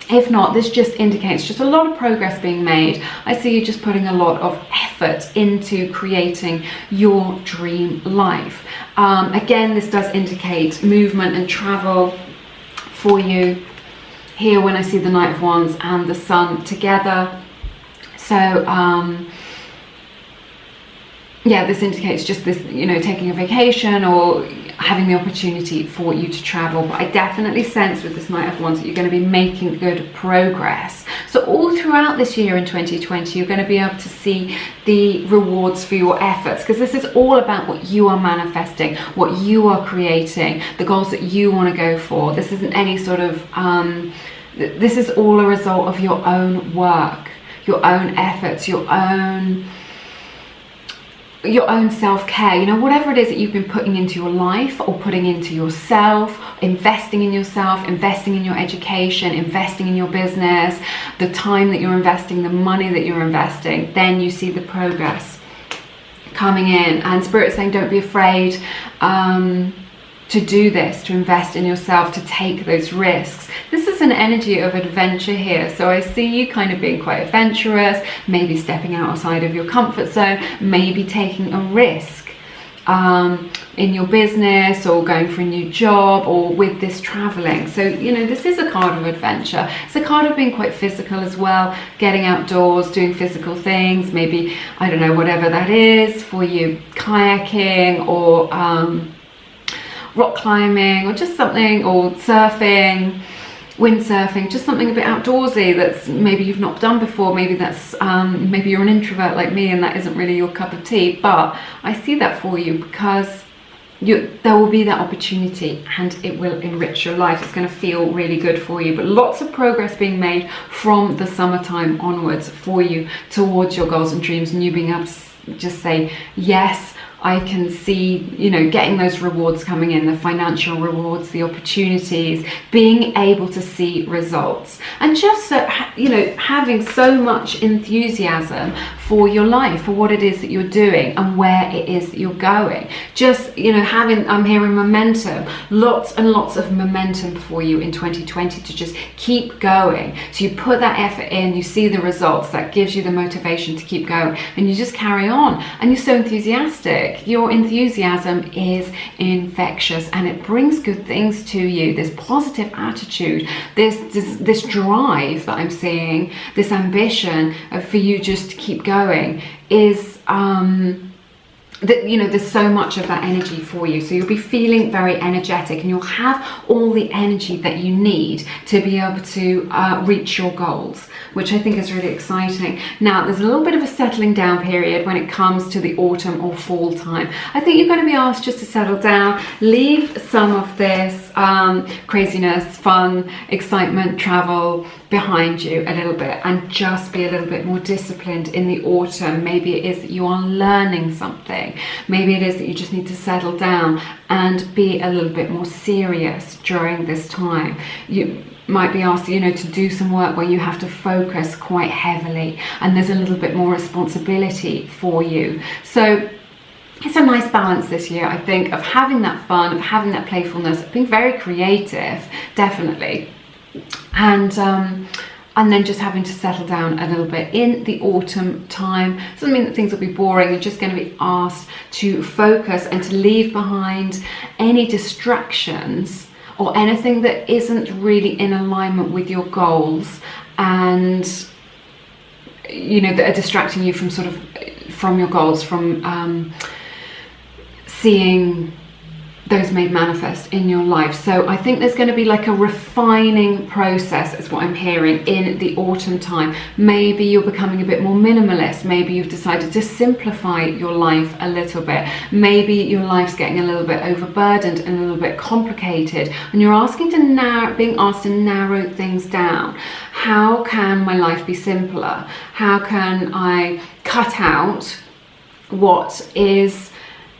If not, this just indicates just a lot of progress being made. I see you just putting a lot of effort into creating your dream life. Again, this does indicate movement and travel for you here when I see the Knight of Wands and the Sun together. So yeah, this indicates just this, you know, taking a vacation or having the opportunity for you to travel. But I definitely sense with this Knight of Wands that you're going to be making good progress. So all throughout this year in 2020, you're going to be able to see the rewards for your efforts, because this is all about what you are manifesting, what you are creating, the goals that you want to go for. This isn't any sort of, this is all a result of your own work, your own efforts, your own self-care, you know, whatever it is that you've been putting into your life or putting into yourself, investing in yourself, investing in your education, investing in your business, the time that you're investing, the money that you're investing, then you see the progress coming in. And Spirit's saying, don't be afraid to do this, to invest in yourself, to take those risks. This is an energy of adventure here. So I see you kind of being quite adventurous, maybe stepping outside of your comfort zone, maybe taking a risk in your business or going for a new job or with this traveling. So, you know, this is a card of adventure. It's a card of being quite physical as well, getting outdoors, doing physical things, maybe, I don't know, whatever that is for you, kayaking or rock climbing or just something, or surfing, windsurfing, just something a bit outdoorsy that's maybe you've not done before. Maybe that's maybe you're an introvert like me and that isn't really your cup of tea, but I see that for you because there will be that opportunity and it will enrich your life. It's going to feel really good for you, but lots of progress being made from the summertime onwards for you towards your goals and dreams, and you being able to just say, yes, I can see, you know, getting those rewards coming in, the financial rewards, the opportunities, being able to see results, and just, you know, having so much enthusiasm for your life, for what it is that you're doing and where it is that you're going. Just, you know, I'm hearing momentum, lots and lots of momentum for you in 2020 to just keep going. So you put that effort in, you see the results, that gives you the motivation to keep going, and you just carry on, and you're so enthusiastic. Your enthusiasm is infectious and it brings good things to you. This positive attitude, this drive that I'm seeing, this ambition for you just to keep going is that, you know, there's so much of that energy for you. So you'll be feeling very energetic, and you'll have all the energy that you need to be able to reach your goals, which I think is really exciting. Now, there's a little bit of a settling down period when it comes to the autumn or fall time. I think you're going to be asked just to settle down, leave some of this craziness, fun, excitement, travel behind you a little bit, and just be a little bit more disciplined in the autumn. Maybe it is that you are learning something. Maybe it is that you just need to settle down and be a little bit more serious during this time. You might be asked, you know, to do some work where you have to focus quite heavily, and there's a little bit more responsibility for you. So it's a nice balance this year, I think, of having that fun, of having that playfulness, of being very creative, definitely, and then just having to settle down a little bit in the autumn time. Doesn't mean that things will be boring. You're just going to be asked to focus and to leave behind any distractions or anything that isn't really in alignment with your goals, and, you know, that are distracting you from from your goals, from seeing those made manifest in your life. So I think there's going to be like a refining process, is what I'm hearing, in the autumn time. Maybe you're becoming a bit more minimalist. Maybe you've decided to simplify your life a little bit. Maybe your life's getting a little bit overburdened and a little bit complicated, and you're being asked to narrow things down. How can my life be simpler? How can I cut out what is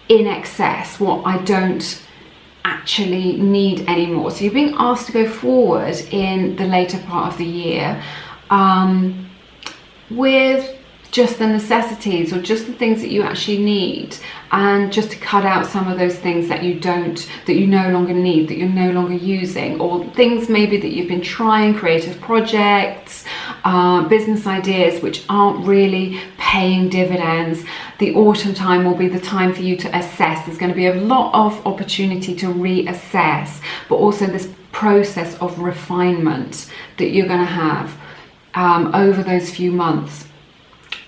in excess, what I don't actually need anymore? So you're being asked to go forward in the later part of the year with just the necessities, or just the things that you actually need, and just to cut out some of those things that you no longer need, that you're no longer using, or things maybe that you've been trying, creative projects, business ideas which aren't really paying dividends. The autumn time will be the time for you to assess. There's going to be a lot of opportunity to reassess, but also this process of refinement that you're going to have over those few months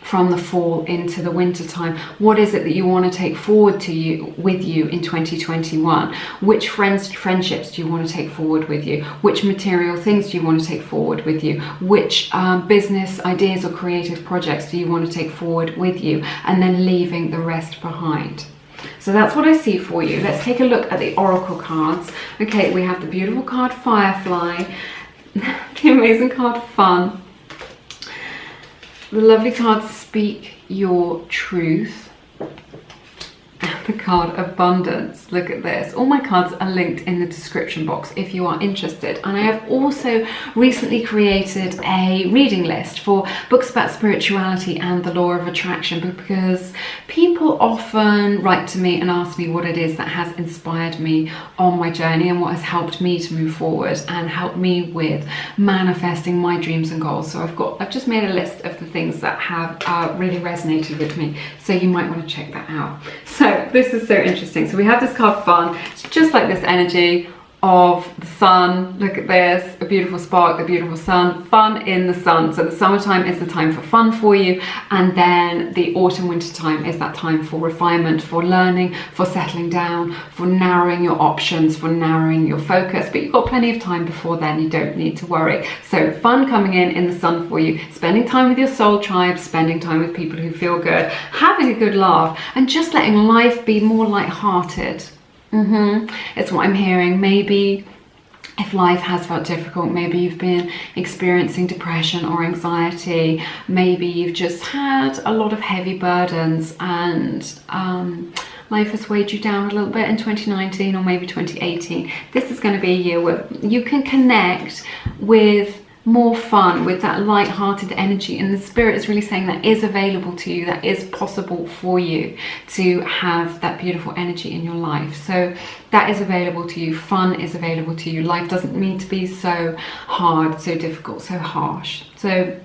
from the fall into the winter time. What is it that you want to take forward with you in 2021? Which friendships do you want to take forward with you? Which material things do you want to take forward with you? Which business ideas or creative projects do you want to take forward with you? And then leaving the rest behind. So that's what I see for you. Let's take a look at the oracle cards. Okay, we have the beautiful card Firefly, the amazing card Fun, the lovely card Speak Your Truth, and the card Abundance. Look at this. All my cards are linked in the description box if you are interested. And I have also recently created a reading list for books about spirituality and the law of attraction, because people often write to me and ask me what it is that has inspired me on my journey, and what has helped me to move forward and helped me with manifesting my dreams and goals. So I've just made a list of the things that have really resonated with me, so you might want to check that out. So this is so interesting. So we have this card Fun. It's just like this energy of the sun. Look at this, a beautiful spark, a beautiful sun, fun in the sun. So the summertime is the time for fun for you, and then the autumn winter time is that time for refinement, for learning, for settling down, for narrowing your options, for narrowing your focus. But you've got plenty of time before then, you don't need to worry. So fun coming in the sun for you, spending time with your soul tribe, spending time with people who feel good, having a good laugh, and just letting life be more light-hearted. It's what I'm hearing. Maybe if life has felt difficult, maybe you've been experiencing depression or anxiety, maybe you've just had a lot of heavy burdens, and life has weighed you down a little bit in 2019 or maybe 2018. This is going to be a year where you can connect with more fun, with that light-hearted energy, and the spirit is really saying that is available to you, that is possible for you to have that beautiful energy in your life. So that is available to you. Fun is available to you. Life doesn't need to be so hard, so difficult, so harsh. So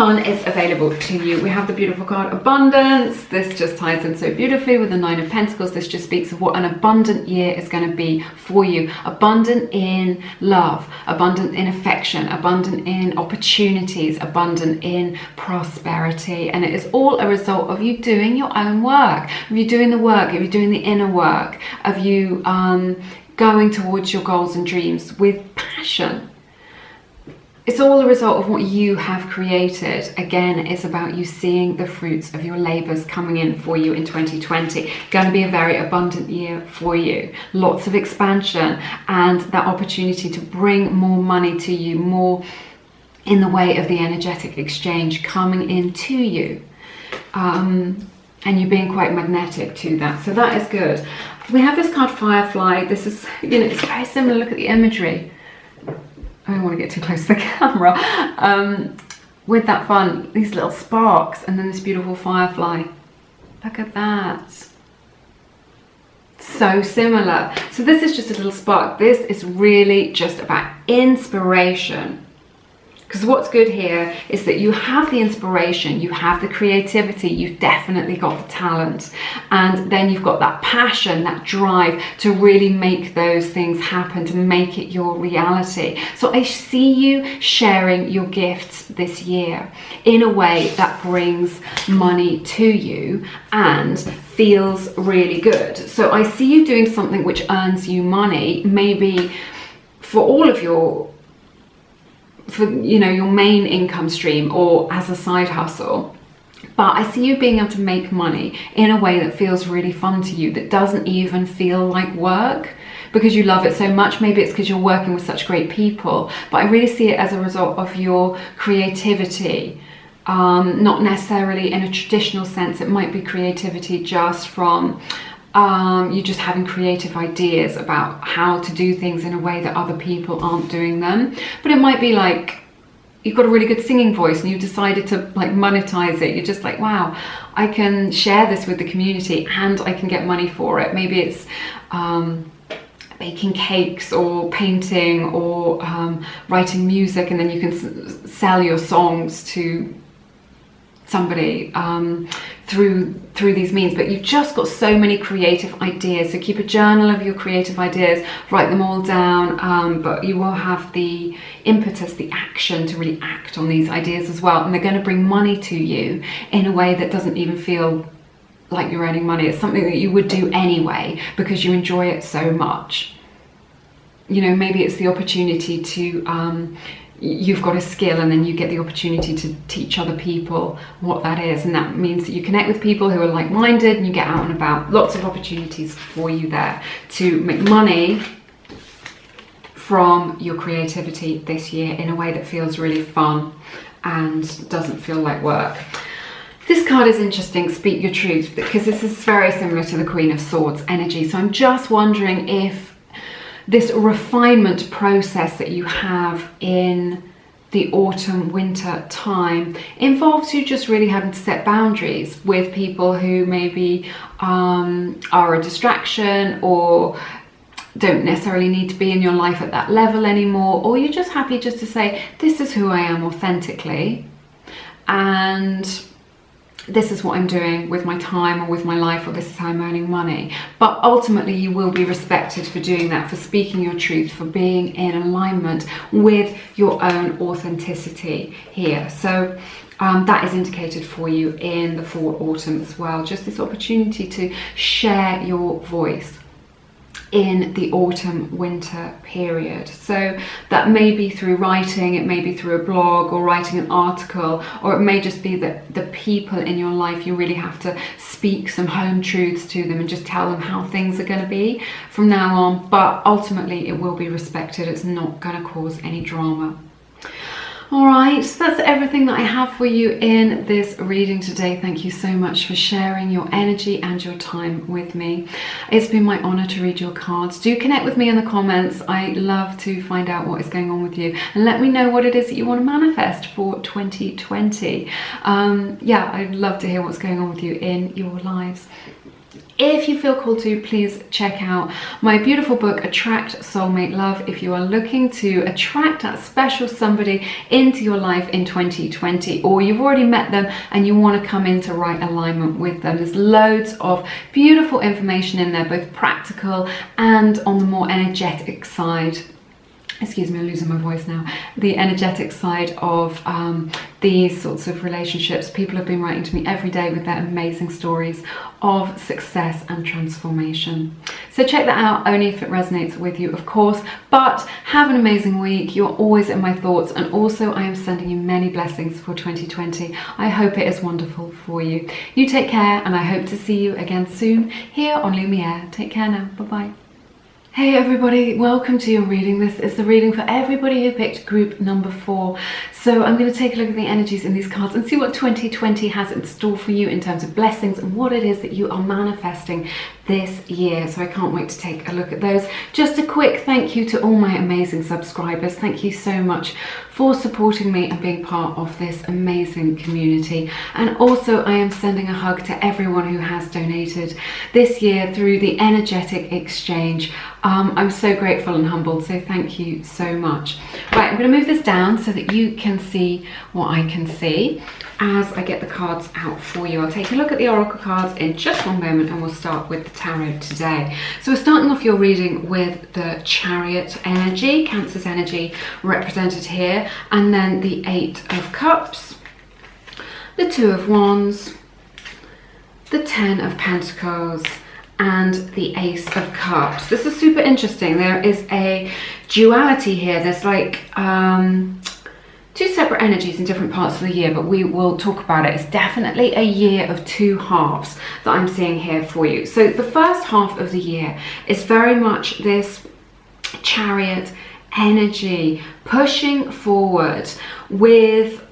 fun is available to you. We have the beautiful card Abundance. This just ties in so beautifully with the Nine of Pentacles. This just speaks of what an abundant year is going to be for you. Abundant in love, abundant in affection, abundant in opportunities, abundant in prosperity. And it is all a result of you doing your own work, of you doing the work, of you doing the inner work, of you going towards your goals and dreams with passion. It's all a result of what you have created. Again, it's about you seeing the fruits of your labors coming in for you in 2020. Going to be a very abundant year for you. Lots of expansion and that opportunity to bring more money to you, more in the way of the energetic exchange coming into you. And you being quite magnetic to that. So that is good. We have this card Firefly. This is, you know, it's very similar. Look at the imagery. I don't want to get too close to the camera. With that fun, these little sparks, and then this beautiful firefly. Look at that. So similar. So this is just a little spark. This is really just about inspiration. Because what's good here is that you have the inspiration, you have the creativity, you've definitely got the talent. And then you've got that passion, that drive to really make those things happen, to make it your reality. So I see you sharing your gifts this year in a way that brings money to you and feels really good. So I see you doing something which earns you money, maybe for all of your your main income stream or as a side hustle. But I see you being able to make money in a way that feels really fun to you, that doesn't even feel like work because you love it so much. Maybe it's because you're working with such great people, but I really see it as a result of your creativity. Not necessarily in a traditional sense. It might be creativity just from you just having creative ideas about how to do things in a way that other people aren't doing them. But it might be like you've got a really good singing voice and you've decided to like monetize it. You're just like, wow, I can share this with the community and I can get money for it. Maybe it's baking cakes or painting or writing music, and then you can sell your songs to somebody through these means. But you've just got so many creative ideas, so keep a journal of your creative ideas, write them all down, but you will have the impetus, the action to really act on these ideas as well, and they're going to bring money to you in a way that doesn't even feel like you're earning money. It's something that you would do anyway because you enjoy it so much. You know, maybe it's the opportunity to you've got a skill and then you get the opportunity to teach other people what that is, and that means that you connect with people who are like-minded and you get out and about. Lots of opportunities for you there to make money from your creativity this year in a way that feels really fun and doesn't feel like work. This card is interesting, Speak Your Truth, because this is very similar to the Queen of Swords energy. So I'm just wondering if this refinement process that you have in the autumn winter time involves you just really having to set boundaries with people who maybe are a distraction or don't necessarily need to be in your life at that level anymore, or you're just happy just to say, this is who I am authentically, and this is what I'm doing with my time or with my life, or this is how I'm earning money. But ultimately you will be respected for doing that, for speaking your truth, for being in alignment with your own authenticity here. So that is indicated for you in the fall autumn as well. Just this opportunity to share your voice in the autumn winter period. So that may be through writing, it may be through a blog or writing an article, or it may just be that the people in your life, you really have to speak some home truths to them and just tell them how things are going to be from now on. But ultimately it will be respected. It's not going to cause any drama. All right, so that's everything that I have for you in this reading today. Thank you so much for sharing your energy and your time with me. It's been my honor to read your cards. Do connect with me in the comments. I love to find out what is going on with you, and let me know what it is that you want to manifest for 2020. Yeah, I'd love to hear what's going on with you in your lives. If you feel called to, please check out my beautiful book, Attract Soulmate Love, if you are looking to attract that special somebody into your life in 2020, or you've already met them and you want to come into right alignment with them. There's loads of beautiful information in there, both practical and on the more energetic side. Excuse me, I'm losing my voice now. The energetic side of these sorts of relationships. People have been writing to me every day with their amazing stories of success and transformation. So check that out, only if it resonates with you, of course. But have an amazing week. You're always in my thoughts. And also, I am sending you many blessings for 2020. I hope it is wonderful for you. You take care, and I hope to see you again soon here on Lumies. Take care now. Bye-bye. Hey everybody, welcome to your reading. This is the reading for everybody who picked group number 4. So I'm going to take a look at the energies in these cards and see what 2020 has in store for you in terms of blessings and what it is that you are manifesting this year. So I can't wait to take a look at those. Just a quick thank you to all my amazing subscribers. Thank you so much for supporting me and being part of this amazing community. And also I am sending a hug to everyone who has donated this year through the energetic exchange. I'm so grateful and humbled, so thank you so much. Right, I'm going to move this down so that you can see what I can see as I get the cards out for you. I'll take a look at the oracle cards in just one moment and we'll start with the tarot today. So we're starting off your reading with the Chariot energy, Cancer's energy represented here, and then the 8 of Cups, the 2 of Wands, the 10 of Pentacles, and the Ace of Cups. This is super interesting. There is a duality here. There's like 2 separate energies in different parts of the year, but we will talk about it. It's definitely a year of 2 halves that I'm seeing here for you. So the first half of the year is very much this Chariot energy, pushing forward with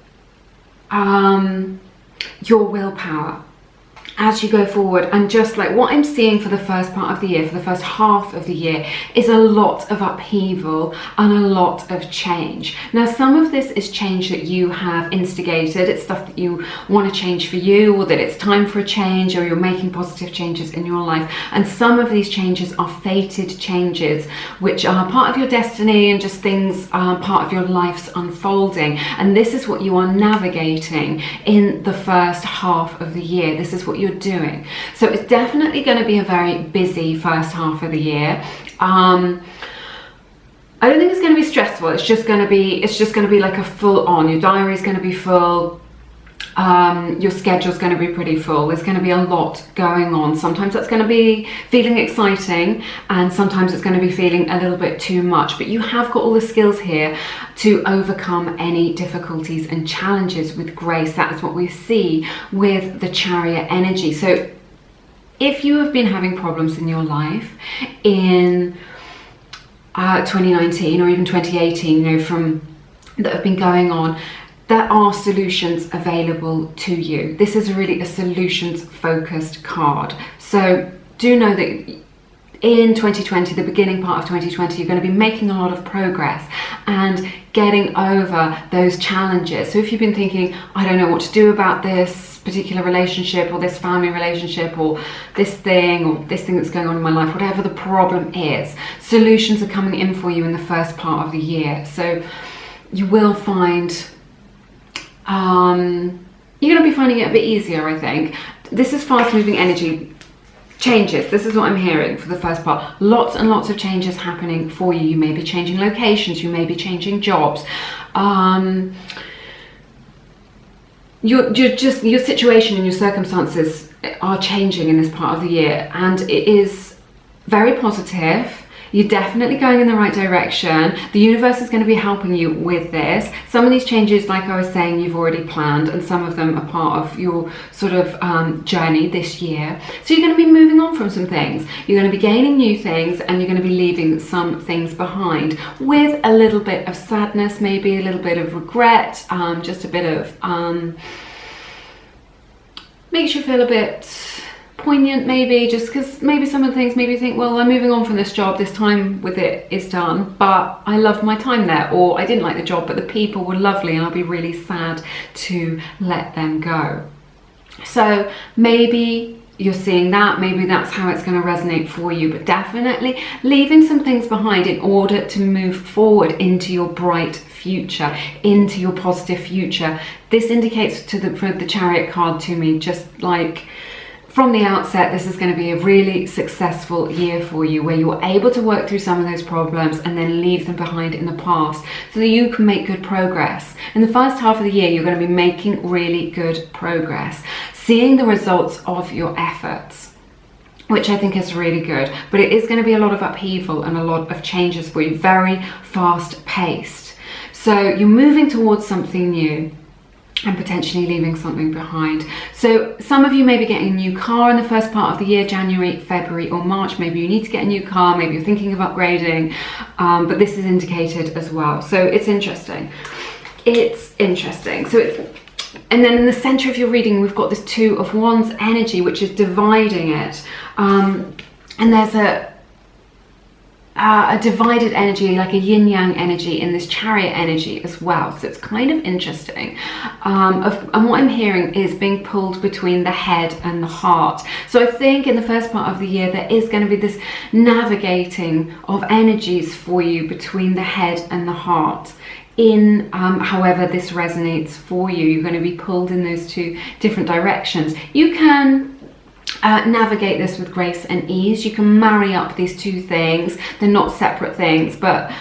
your willpower as you go forward. And just like what I'm seeing for the first part of the year, for the first half of the year, is a lot of upheaval and a lot of change. Now, some of this is change that you have instigated. It's stuff that you want to change for you, or that it's time for a change, or you're making positive changes in your life. And some of these changes are fated changes, which are part of your destiny and just things part of your life's unfolding. And this is what you are navigating in the first half of the year. This is what you're doing. So it's definitely going to be a very busy first half of the year. I don't think it's going to be stressful. It's just going to be like a full on. Your diary is going to be full. Your schedule's going to be pretty full. There's going to be a lot going on. Sometimes that's going to be feeling exciting, and sometimes it's going to be feeling a little bit too much. But you have got all the skills here to overcome any difficulties and challenges with grace. That is what we see with the Chariot energy. So if you have been having problems in your life in 2019 or even 2018, you know, from that have been going on, there are solutions available to you. This is really a solutions focused card. So do know that in 2020, the beginning part of 2020, you're going to be making a lot of progress and getting over those challenges. So if you've been thinking, I don't know what to do about this particular relationship, or this family relationship, or this thing that's going on in my life, whatever the problem is, solutions are coming in for you in the first part of the year. So you will find you're going to be finding it a bit easier, I think. This is fast moving energy. Changes, this is what I'm hearing for the first part. Lots and lots of changes happening for you. You may be changing locations, you may be changing jobs. Your situation and your circumstances are changing in this part of the year, and it is very positive. You're definitely going in the right direction. The universe is going to be helping you with this. Some of these changes, like I was saying, you've already planned, and some of them are part of your sort of journey this year. So you're going to be moving on from some things. You're going to be gaining new things, and you're going to be leaving some things behind with a little bit of sadness, maybe a little bit of regret, just a bit of makes you feel a bit poignant, maybe, just because maybe some of the things, maybe you think, well, I'm moving on from this job, this time with it is done, but I loved my time there, or I didn't like the job, but the people were lovely and I'll be really sad to let them go. So maybe you're seeing that, maybe that's how it's going to resonate for you. But definitely leaving some things behind in order to move forward into your bright future, into your positive future. This indicates for the Chariot card to me, just like from the outset, this is going to be a really successful year for you, where you're able to work through some of those problems and then leave them behind in the past so that you can make good progress. In the first half of the year, you're going to be making really good progress, seeing the results of your efforts, which I think is really good. But it is going to be a lot of upheaval and a lot of changes for you, very fast paced. So you're moving towards something new and potentially leaving something behind. So some of you may be getting a new car in the first part of the year, January, February or March. Maybe you need to get a new car, maybe you're thinking of upgrading, but this is indicated as well. So it's interesting. It's interesting. And then in the center of your reading, we've got this Two of Wands energy, which is dividing it. And there's a divided energy, like a yin-yang energy in this Chariot energy as well. So it's kind of interesting. And what I'm hearing is being pulled between the head and the heart. So I think in the first part of the year, there is going to be this navigating of energies for you between the head and the heart. In however this resonates for you, you're going to be pulled in those two different directions. You can navigate this with grace and ease. You can marry up these two things. They're not separate things, but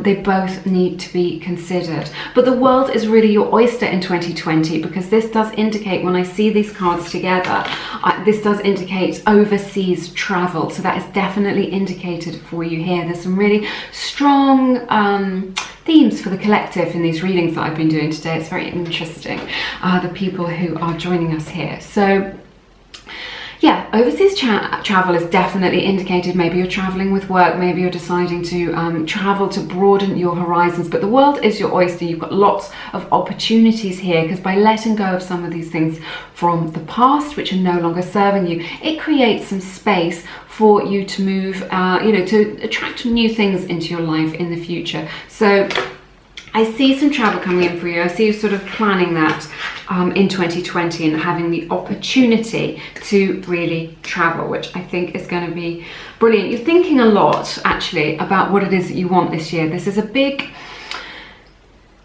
they both need to be considered. But the world is really your oyster in 2020, because this does indicate, when I see these cards together, this does indicate overseas travel. So that is definitely indicated for you here. There's some really strong themes for the collective in these readings that I've been doing today. It's very interesting, the people who are joining us here. So yeah, overseas travel is definitely indicated. Maybe you're traveling with work, maybe you're deciding to travel to broaden your horizons, but the world is your oyster. You've got lots of opportunities here, because by letting go of some of these things from the past, which are no longer serving you, it creates some space for you to move, to attract new things into your life in the future. So I see some travel coming in for you. I see you sort of planning that in 2020 and having the opportunity to really travel, which I think is going to be brilliant. You're thinking a lot, actually, about what it is that you want this year. This is a big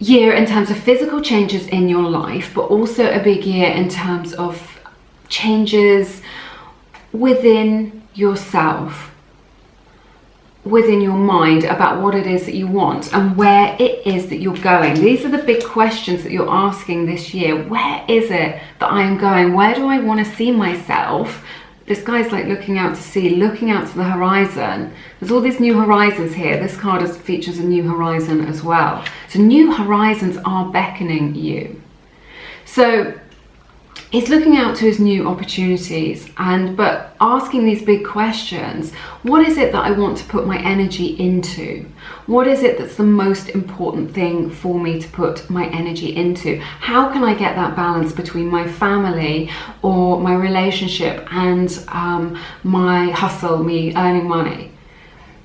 year in terms of physical changes in your life, but also a big year in terms of changes within yourself, within your mind, about what it is that you want and where it is that you're going. These are the big questions that you're asking this year. Where is it that I am going? Where do I want to see myself? This guy's like looking out to sea, looking out to the horizon. There's all these new horizons here. This card features a new horizon as well. So new horizons are beckoning you. So he's looking out to his new opportunities, but asking these big questions. What is it that I want to put my energy into? What is it that's the most important thing for me to put my energy into? How can I get that balance between my family or my relationship and my hustle, me earning money?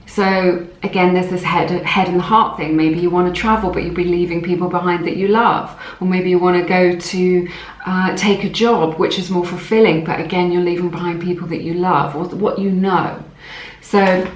So again, there's this head and the heart thing. Maybe you want to travel, but you'll be leaving people behind that you love. Or maybe you want to go to take a job which is more fulfilling, but again, you're leaving behind people that you love or what you know. So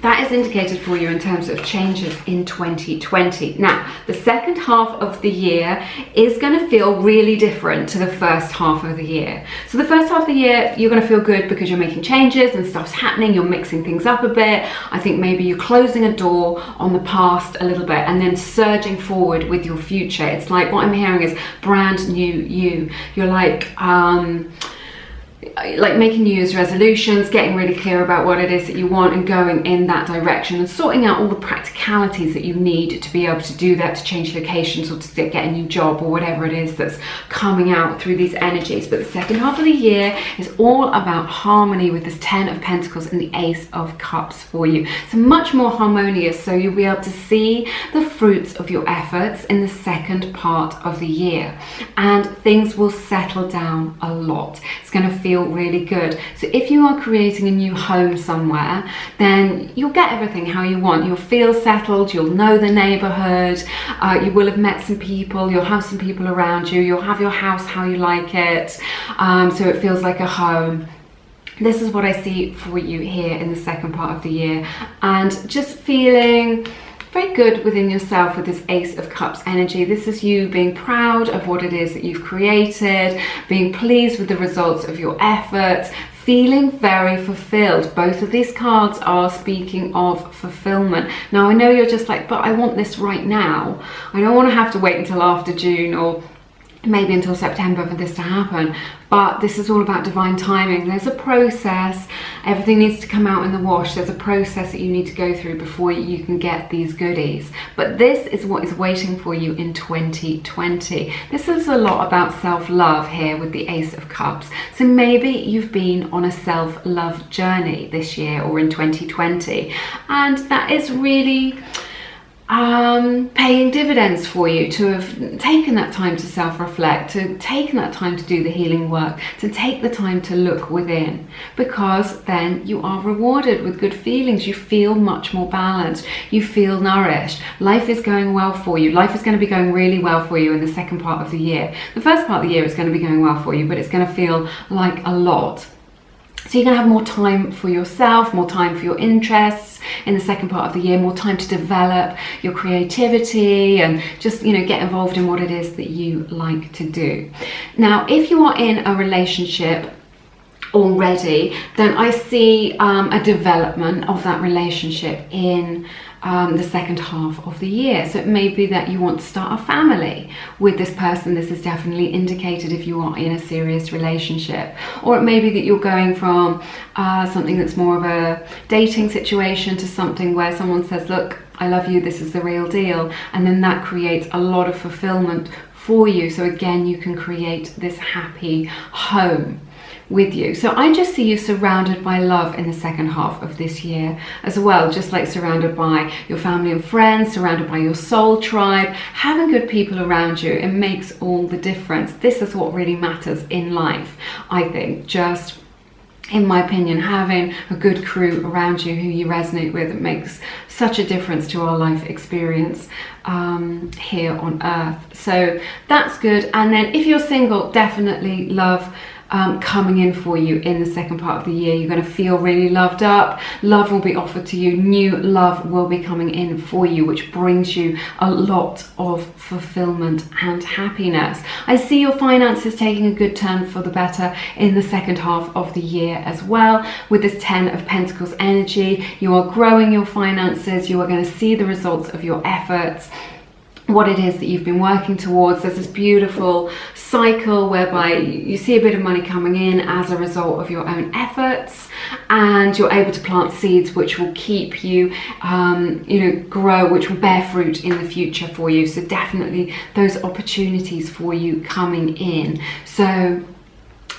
that is indicated for you in terms of changes in 2020. Now, the second half of the year is going to feel really different to the first half of the year. So the first half of the year, you're going to feel good because you're making changes and stuff's happening. You're mixing things up a bit. I think maybe you're closing a door on the past a little bit and then surging forward with your future. It's like, what I'm hearing is brand new you. You're like making New Year's resolutions, getting really clear about what it is that you want and going in that direction and sorting out all the practicalities that you need to be able to do that, to change locations or to get a new job or whatever it is that's coming out through these energies. But the second half of the year is all about harmony with this 10 of Pentacles and the Ace of Cups for you. So much more harmonious, so you'll be able to see the fruits of your efforts in the second part of the year, and things will settle down a lot. It's going to feel really good. So if you are creating a new home somewhere, then you'll get everything how you want. You'll feel settled, you'll know the neighborhood, you will have met some people, you'll have some people around you, you'll have your house how you like it, so it feels like a home. this is what I see for you here in the second part of the year, and just feeling very good within yourself with this Ace of Cups energy. This is you being proud of what it is that you've created, being pleased with the results of your efforts, feeling very fulfilled. Both of these cards are speaking of fulfillment. Now I know you're just like, but I want this right now. I don't want to have to wait until after June or maybe until September for this to happen, but this is all about divine timing. There's a process, everything needs to come out in the wash. There's a process that you need to go through before you can get these goodies, but this is what is waiting for you in 2020. This is a lot about self-love here with the Ace of Cups. So maybe you've been on a self-love journey this year or in 2020, and that is really paying dividends for you, to have taken that time to self-reflect, to taken that time to do the healing work, to take the time to look within, because then you are rewarded with good feelings. You feel much more balanced, you feel nourished, life is going well for you. Life is going to be going really well for you in the second part of the year. The first part of the year is going to be going well for you, but it's going to feel like a lot. So you're going to have more time for yourself, more time for your interests in the second part of the year, more time to develop your creativity and just, you know, get involved in what it is that you like to do. Now, if you are in a relationship already, then I see a development of that relationship in the second half of the year. So it may be that you want to start a family with this person. This is definitely indicated if you are in a serious relationship. Or it may be that you're going from something that's more of a dating situation to something where someone says, look, I love you, this is the real deal. And then that creates a lot of fulfillment for you. So again, you can create this happy home with you. So I just see you surrounded by love in the second half of this year as well, just like surrounded by your family and friends, surrounded by your soul tribe, having good people around you. It makes all the difference. This is what really matters in life, I think. Just, in my opinion, having a good crew around you who you resonate with, it makes such a difference to our life experience here on earth. So that's good. And then if you're single, definitely love coming in for you in the second part of the year. You're going to feel really loved up. Love will be offered to you. New love will be coming in for you, which brings you a lot of fulfillment and happiness. I see your finances taking a good turn for the better in the second half of the year as well. With this 10 of Pentacles energy, you are growing your finances. You are going to see the results of your efforts, what it is that you've been working towards. There's this beautiful cycle whereby you see a bit of money coming in as a result of your own efforts, and you're able to plant seeds which will keep you, grow, which will bear fruit in the future for you. So definitely those opportunities for you coming in. So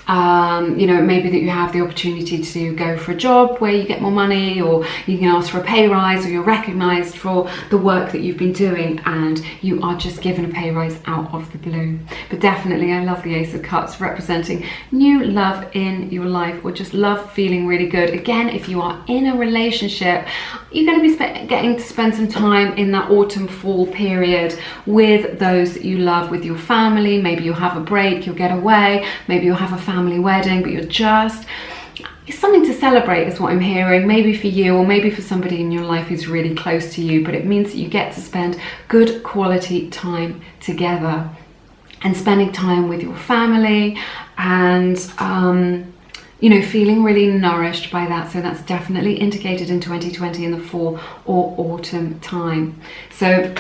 maybe that you have the opportunity to go for a job where you get more money, or you can ask for a pay rise, or you're recognized for the work that you've been doing and you are just given a pay rise out of the blue. But definitely, I love the Ace of Cups representing new love in your life, or just love feeling really good. Again, if you are in a relationship, you're going to be getting to spend some time in that autumn fall period with those that you love, with your family. Maybe you'll have a break, you'll get away, maybe you'll have a family wedding, but it's something to celebrate is what I'm hearing, maybe for you, or maybe for somebody in your life who's really close to you. But it means that you get to spend good quality time together and spending time with your family and feeling really nourished by that. So that's definitely indicated in 2020 in the fall or autumn time. So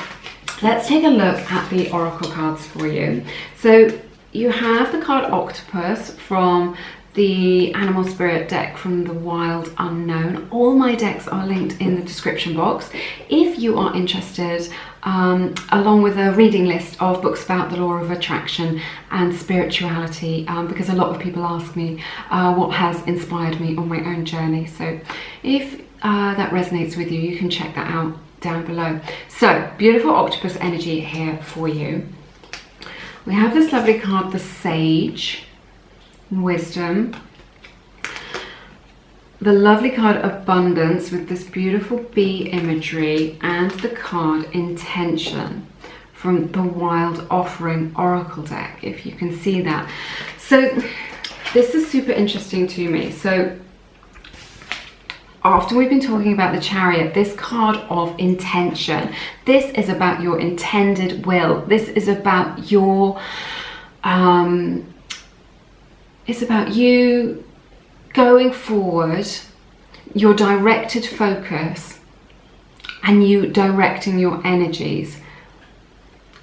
let's take a look at the oracle cards for you. So you have the card Octopus from the Animal Spirit deck from the Wild Unknown. All my decks are linked in the description box if you are interested, along with a reading list of books about the law of attraction and spirituality, because a lot of people ask me what has inspired me on my own journey. So if that resonates with you, you can check that out down below. So beautiful octopus energy here for you. We have this lovely card, the Sage, Wisdom. The lovely card Abundance with this beautiful bee imagery, and the card Intention from the Wild Offering Oracle deck, if you can see that. So this is super interesting to me. So after we've been talking about the Chariot, this card of intention, this is about your intended will. This is about your, it's about you going forward, your directed focus, and you directing your energies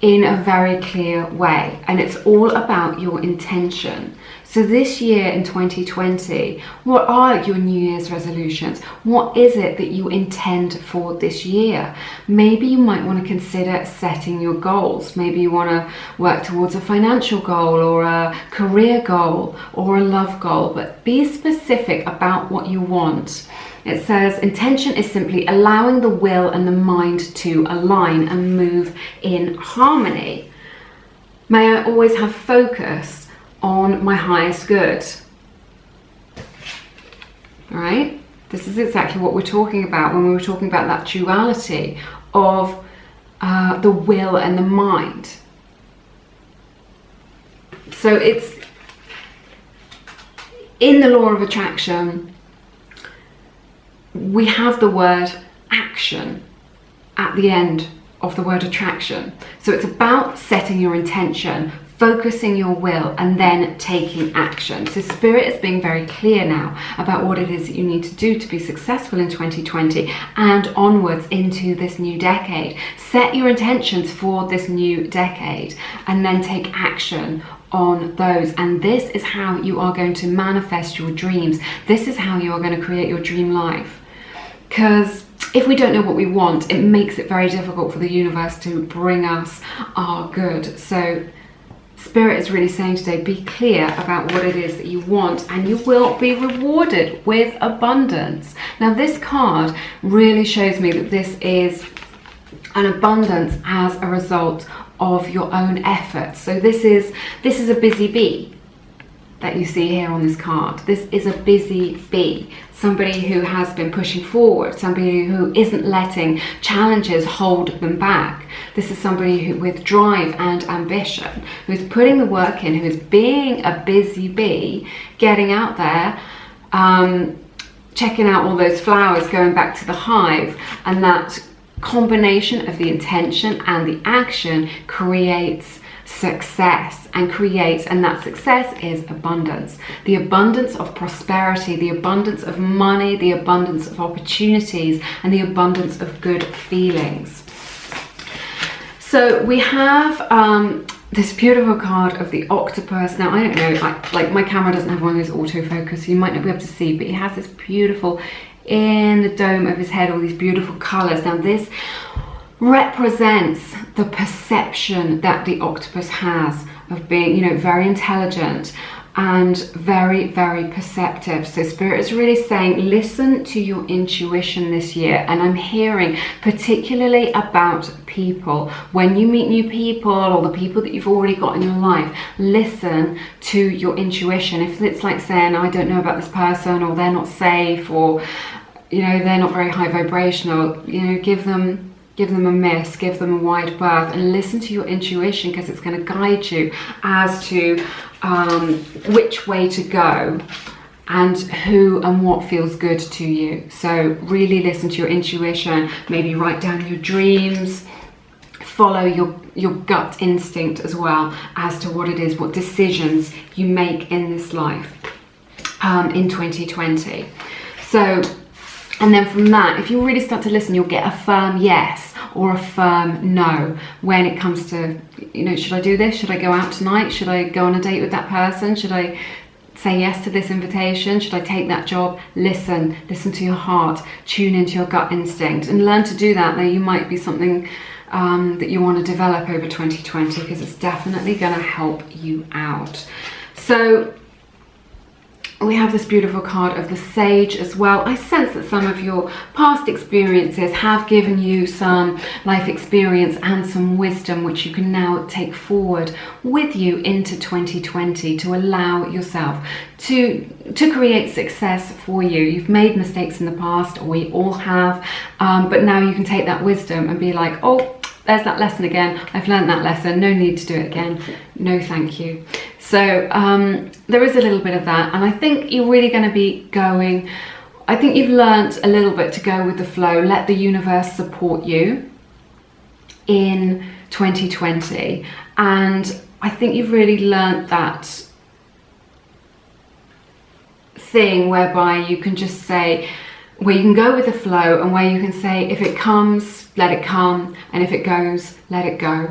in a very clear way. And it's all about your intention. So this year in 2020, what are your New Year's resolutions? What is it that you intend for this year? Maybe you might want to consider setting your goals. Maybe you want to work towards a financial goal or a career goal or a love goal, but be specific about what you want. It says intention is simply allowing the will and the mind to align and move in harmony. May I always have focus on my highest good. All right, this is exactly what we're talking about when we were talking about that duality of the will and the mind. So it's in the law of attraction, we have the word action at the end of the word attraction. So it's about setting your intention, focusing your will, and then taking action. So Spirit is being very clear now about what it is that you need to do to be successful in 2020 and onwards into this new decade. Set your intentions for this new decade and then take action on those. And this is how you are going to manifest your dreams. This is how you are going to create your dream life. Because if we don't know what we want, it makes it very difficult for the universe to bring us our good. So Spirit is really saying today, be clear about what it is that you want and you will be rewarded with abundance. Now this card really shows me that this is an abundance as a result of your own efforts. So this is a busy bee that you see here on this card. This is a busy bee, somebody who has been pushing forward, somebody who isn't letting challenges hold them back. This is somebody who, with drive and ambition, who's putting the work in, who is being a busy bee, getting out there, checking out all those flowers, going back to the hive, and that combination of the intention and the action creates success and that success is abundance. The abundance of prosperity, the abundance of money, the abundance of opportunities, and the abundance of good feelings. So we have this beautiful card of the octopus. Now I don't know, like my camera doesn't have one of those autofocus, so you might not be able to see, but he has this beautiful, in the dome of his head, all these beautiful colors. Now this represents the perception that the octopus has of being, you know, very intelligent and very, very perceptive. So Spirit is really saying, listen to your intuition this year. And I'm hearing particularly about people. When you meet new people or the people that you've already got in your life, listen to your intuition. If it's like saying, I don't know about this person, or they're not safe, or, you know, they're not very high vibrational, you know, give them a miss, give them a wide berth, and listen to your intuition, because it's going to guide you as to which way to go and who and what feels good to you. So really listen to your intuition, maybe write down your dreams, follow your gut instinct as well as to what it is, what decisions you make in this life in 2020. So, and then from that, if you really start to listen, you'll get a firm yes or a firm no when it comes to, you know, should I do this? Should I go out tonight? Should I go on a date with that person? Should I say yes to this invitation? Should I take that job? Listen to your heart, tune into your gut instinct, and learn to do that. Now, you might be something that you want to develop over 2020, because it's definitely going to help you out. So we have this beautiful card of the Sage as well. I sense that some of your past experiences have given you some life experience and some wisdom, which you can now take forward with you into 2020 to allow yourself to create success for you. You've made mistakes in the past, we all have, but now you can take that wisdom and be like, oh, there's that lesson again. I've learned that lesson. No need to do it again. No, thank you. So there is a little bit of that. And I think you're really going to be going I think you've learnt a little bit to go with the flow, let the universe support you in 2020. And I think you've really learnt that thing whereby you can just say, where you can go with the flow, and where you can say, if it comes, let it come, and if it goes, let it go.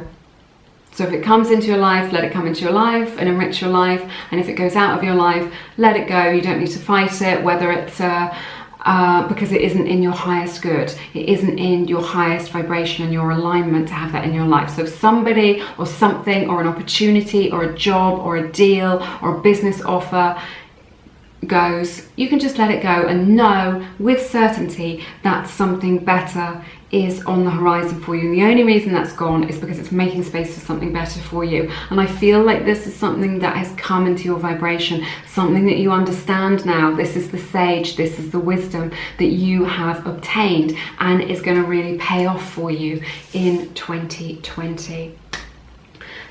So if it comes into your life, let it come into your life and enrich your life. And if it goes out of your life, let it go. You don't need to fight it, whether it's because it isn't in your highest good. It isn't in your highest vibration and your alignment to have that in your life. So if somebody or something or an opportunity or a job or a deal or a business offer goes, you can just let it go and know with certainty that something better is on the horizon for you. And the only reason that's gone is because it's making space for something better for you. And I feel like this is something that has come into your vibration, something that you understand now. This is the sage, this is the wisdom that you have obtained, and is going to really pay off for you in 2020.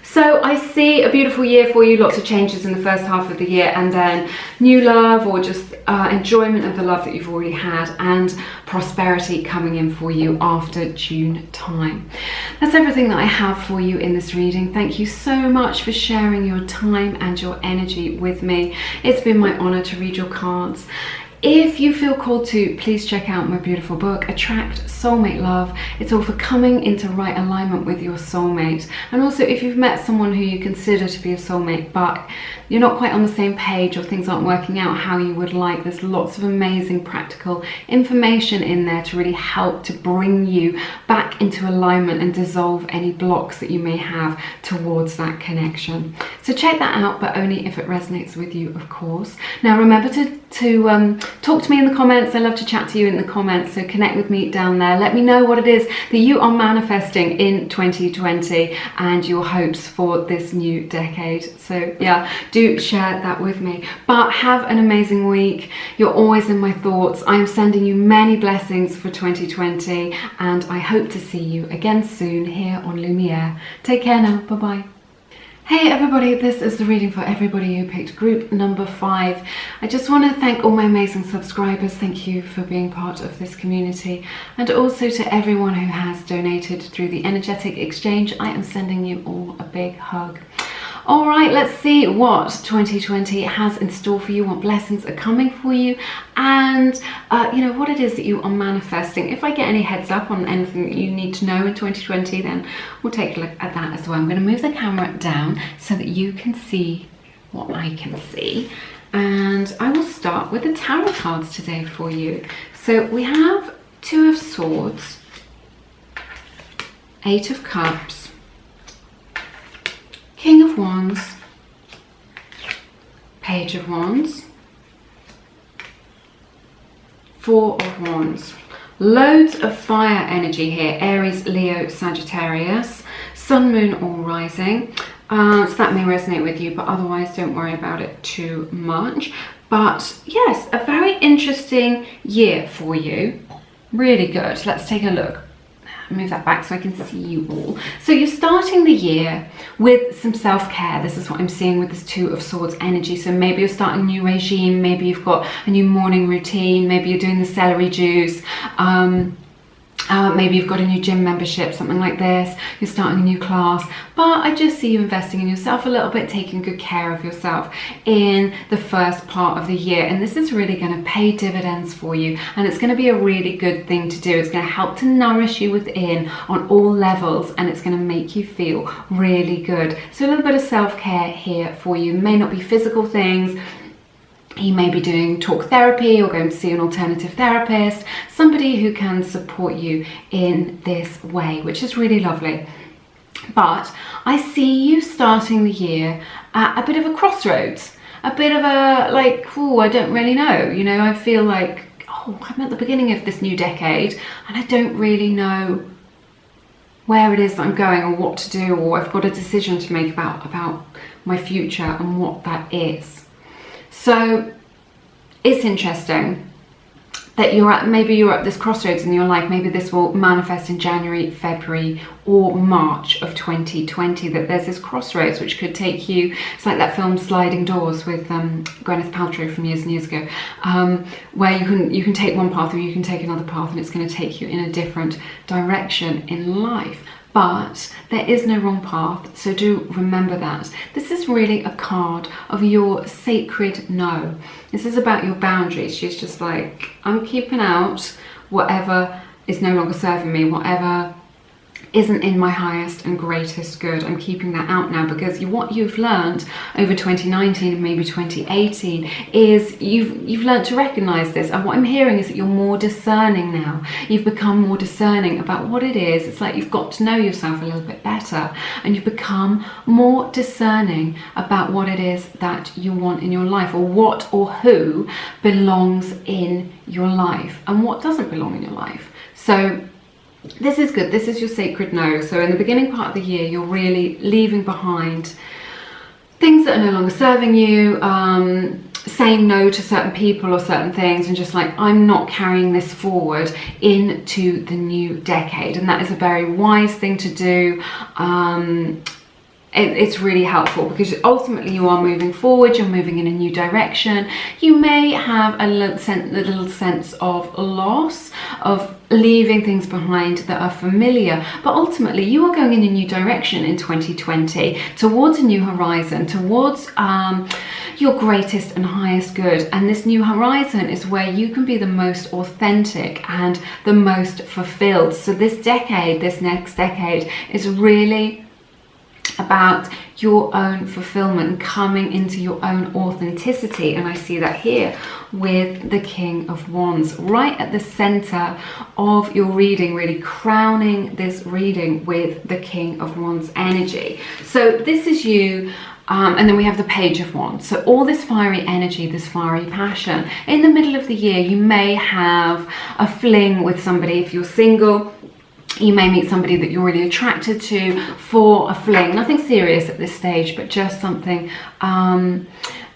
So I see a beautiful year for you, lots of changes in the first half of the year, and then new love, or just enjoyment of the love that you've already had, and prosperity coming in for you after June time. That's everything that I have for you in this reading. Thank you so much for sharing your time and your energy with me. It's been my honor to read your cards. If you feel called to, please check out my beautiful book, Attract Soulmate Love. It's all for coming into right alignment with your soulmate. And also, if you've met someone who you consider to be a soulmate, but you're not quite on the same page, or things aren't working out how you would like, there's lots of amazing practical information in there to really help to bring you back into alignment and dissolve any blocks that you may have towards that connection. So check that out, but only if it resonates with you, of course. Now remember to talk to me in the comments. I love to chat to you in the comments, so connect with me down there. Let me know what it is that you are manifesting in 2020 and your hopes for this new decade. So yeah, do share that with me. But have an amazing week. You're always in my thoughts. I am sending you many blessings for 2020, and I hope to see you again soon here on Lumiere. Take care now. Bye bye. Hey everybody, this is the reading for everybody who picked group number 5. I just want to thank all my amazing subscribers. Thank you for being part of this community, and also to everyone who has donated through the energetic exchange. I am sending you all a big hug. All right, let's see what 2020 has in store for you, what blessings are coming for you, and you know, what it is that you are manifesting. If I get any heads up on anything that you need to know in 2020, then we'll take a look at that as well. I'm going to move the camera down so that you can see what I can see, and I will start with the tarot cards today for you. So we have 2 of Swords, 8 of Cups, King of Wands, Page of Wands, 4 of Wands. Loads of fire energy here. Aries, Leo, Sagittarius, Sun, Moon or Rising. So that may resonate with you, but otherwise don't worry about it too much. But yes, a very interesting year for you. Really good. Let's take a look. Move that back so I can see you all. So you're starting the year with some self-care. This is what I'm seeing with this 2 of Swords energy. So maybe you're starting a new regime, maybe you've got a new morning routine, maybe you're doing the celery juice, maybe you've got a new gym membership, something like this. You're starting a new class, but I just see you investing in yourself a little bit, taking good care of yourself in the first part of the year. And this is really going to pay dividends for you, and it's going to be a really good thing to do. It's going to help to nourish you within on all levels, and it's going to make you feel really good. So a little bit of self-care here for you. It may not be physical things. You may be doing talk therapy or going to see an alternative therapist, somebody who can support you in this way, which is really lovely. But I see you starting the year at a bit of a crossroads, a bit of a like, oh, I don't really know. You know, I feel like, oh, I'm at the beginning of this new decade and I don't really know where it is that I'm going or what to do, or I've got a decision to make about my future and what that is. So it's interesting that maybe you're at this crossroads in your life. Maybe this will manifest in January, February or March of 2020, that there's this crossroads which could take you, it's like that film Sliding Doors with Gwyneth Paltrow from years and years ago, where you can take one path or you can take another path, and it's going to take you in a different direction in life. But there is no wrong path, so do remember that. This is really a card of your sacred no. This is about your boundaries. She's just like, I'm keeping out whatever is no longer serving me, whatever isn't in my highest and greatest good. I'm keeping that out now, because what you've learned over 2019 and maybe 2018 is you've learned to recognize this. And what I'm hearing is that you're more discerning now. You've become more discerning about what it is. It's like you've got to know yourself a little bit better, and you've become more discerning about what it is that you want in your life, or what or who belongs in your life and what doesn't belong in your life. So this is good. This is your sacred no. So in the beginning part of the year, you're really leaving behind things that are no longer serving you, saying no to certain people or certain things, and just like, I'm not carrying this forward into the new decade. And that is a very wise thing to do. It's really helpful, because ultimately you are moving forward, you're moving in a new direction. You may have a little sense of loss, of leaving things behind that are familiar, but ultimately you are going in a new direction in 2020, towards a new horizon, towards your greatest and highest good. And this new horizon is where you can be the most authentic and the most fulfilled. So this decade, this next decade, is really about your own fulfillment and coming into your own authenticity. And I see that here with the King of Wands right at the center of your reading, really crowning this reading with the King of Wands energy. So this is you. And then we have the Page of Wands. So all this fiery energy, this fiery passion. In the middle of the year, you may have a fling with somebody. If you're single, you may meet somebody that you're really attracted to for a fling. Nothing serious at this stage, but just something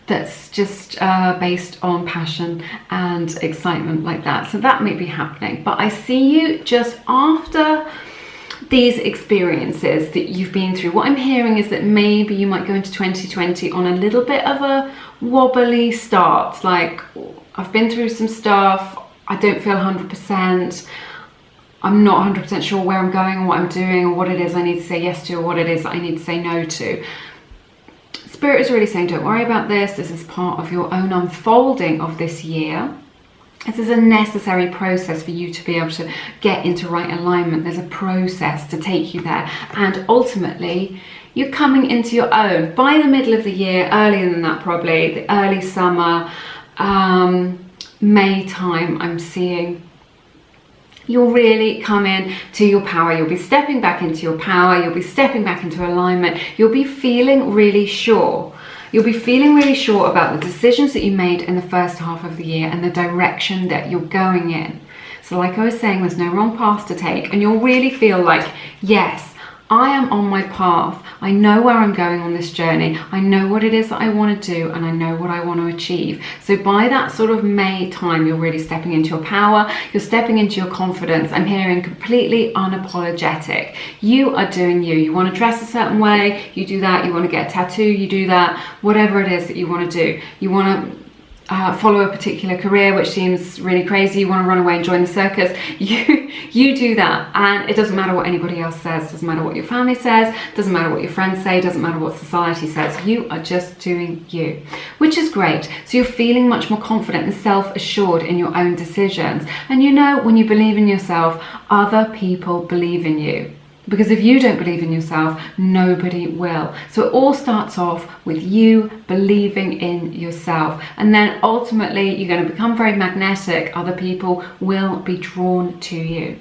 that's just based on passion and excitement like that. So that may be happening. But I see you just after these experiences that you've been through. What I'm hearing is that maybe you might go into 2020 on a little bit of a wobbly start. Like, I've been through some stuff. I don't feel 100%. I'm not 100% sure where I'm going or what I'm doing or what it is I need to say yes to or what it is that I need to say no to. Spirit is really saying, don't worry about this. This is part of your own unfolding of this year. This is a necessary process for you to be able to get into right alignment. There's a process to take you there. And ultimately, you're coming into your own. By the middle of the year, earlier than that probably, the early summer, May time, I'm seeing, you'll really come in to your power. You'll be stepping back into your power. You'll be stepping back into alignment. You'll be feeling really sure. You'll be feeling really sure about the decisions that you made in the first half of the year and the direction that you're going in. So like I was saying, there's no wrong path to take, and you'll really feel like, yes, I am on my path. I know where I'm going on this journey. I know what it is that I want to do, and I know what I want to achieve. So by that sort of May time, you're really stepping into your power. You're stepping into your confidence. I'm hearing completely unapologetic. You are doing you. You want to dress a certain way, you do that. You want to get a tattoo, you do that. Whatever it is that you want to do. You want to follow a particular career which seems really crazy, you want to run away and join the circus, you do that. And it doesn't matter what anybody else says, doesn't matter what your family says, doesn't matter what your friends say, doesn't matter what society says. You are just doing you, which is great. So you're feeling much more confident and self-assured in your own decisions. And you know, when you believe in yourself, other people believe in you. Because if you don't believe in yourself, nobody will. So it all starts off with you believing in yourself. And then ultimately, you're going to become very magnetic. Other people will be drawn to you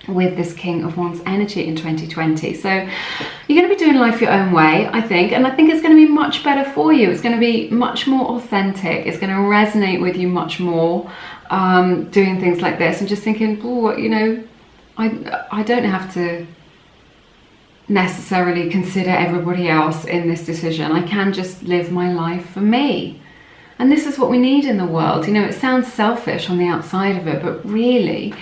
with this King of Wands energy in 2020. So you're going to be doing life your own way, I think. And I think it's going to be much better for you. It's going to be much more authentic. It's going to resonate with you much more, doing things like this. And just thinking, oh, you know, I don't have to necessarily consider everybody else in this decision. I can just live my life for me. And this is what we need in the world. You know, it sounds selfish on the outside of it, but really,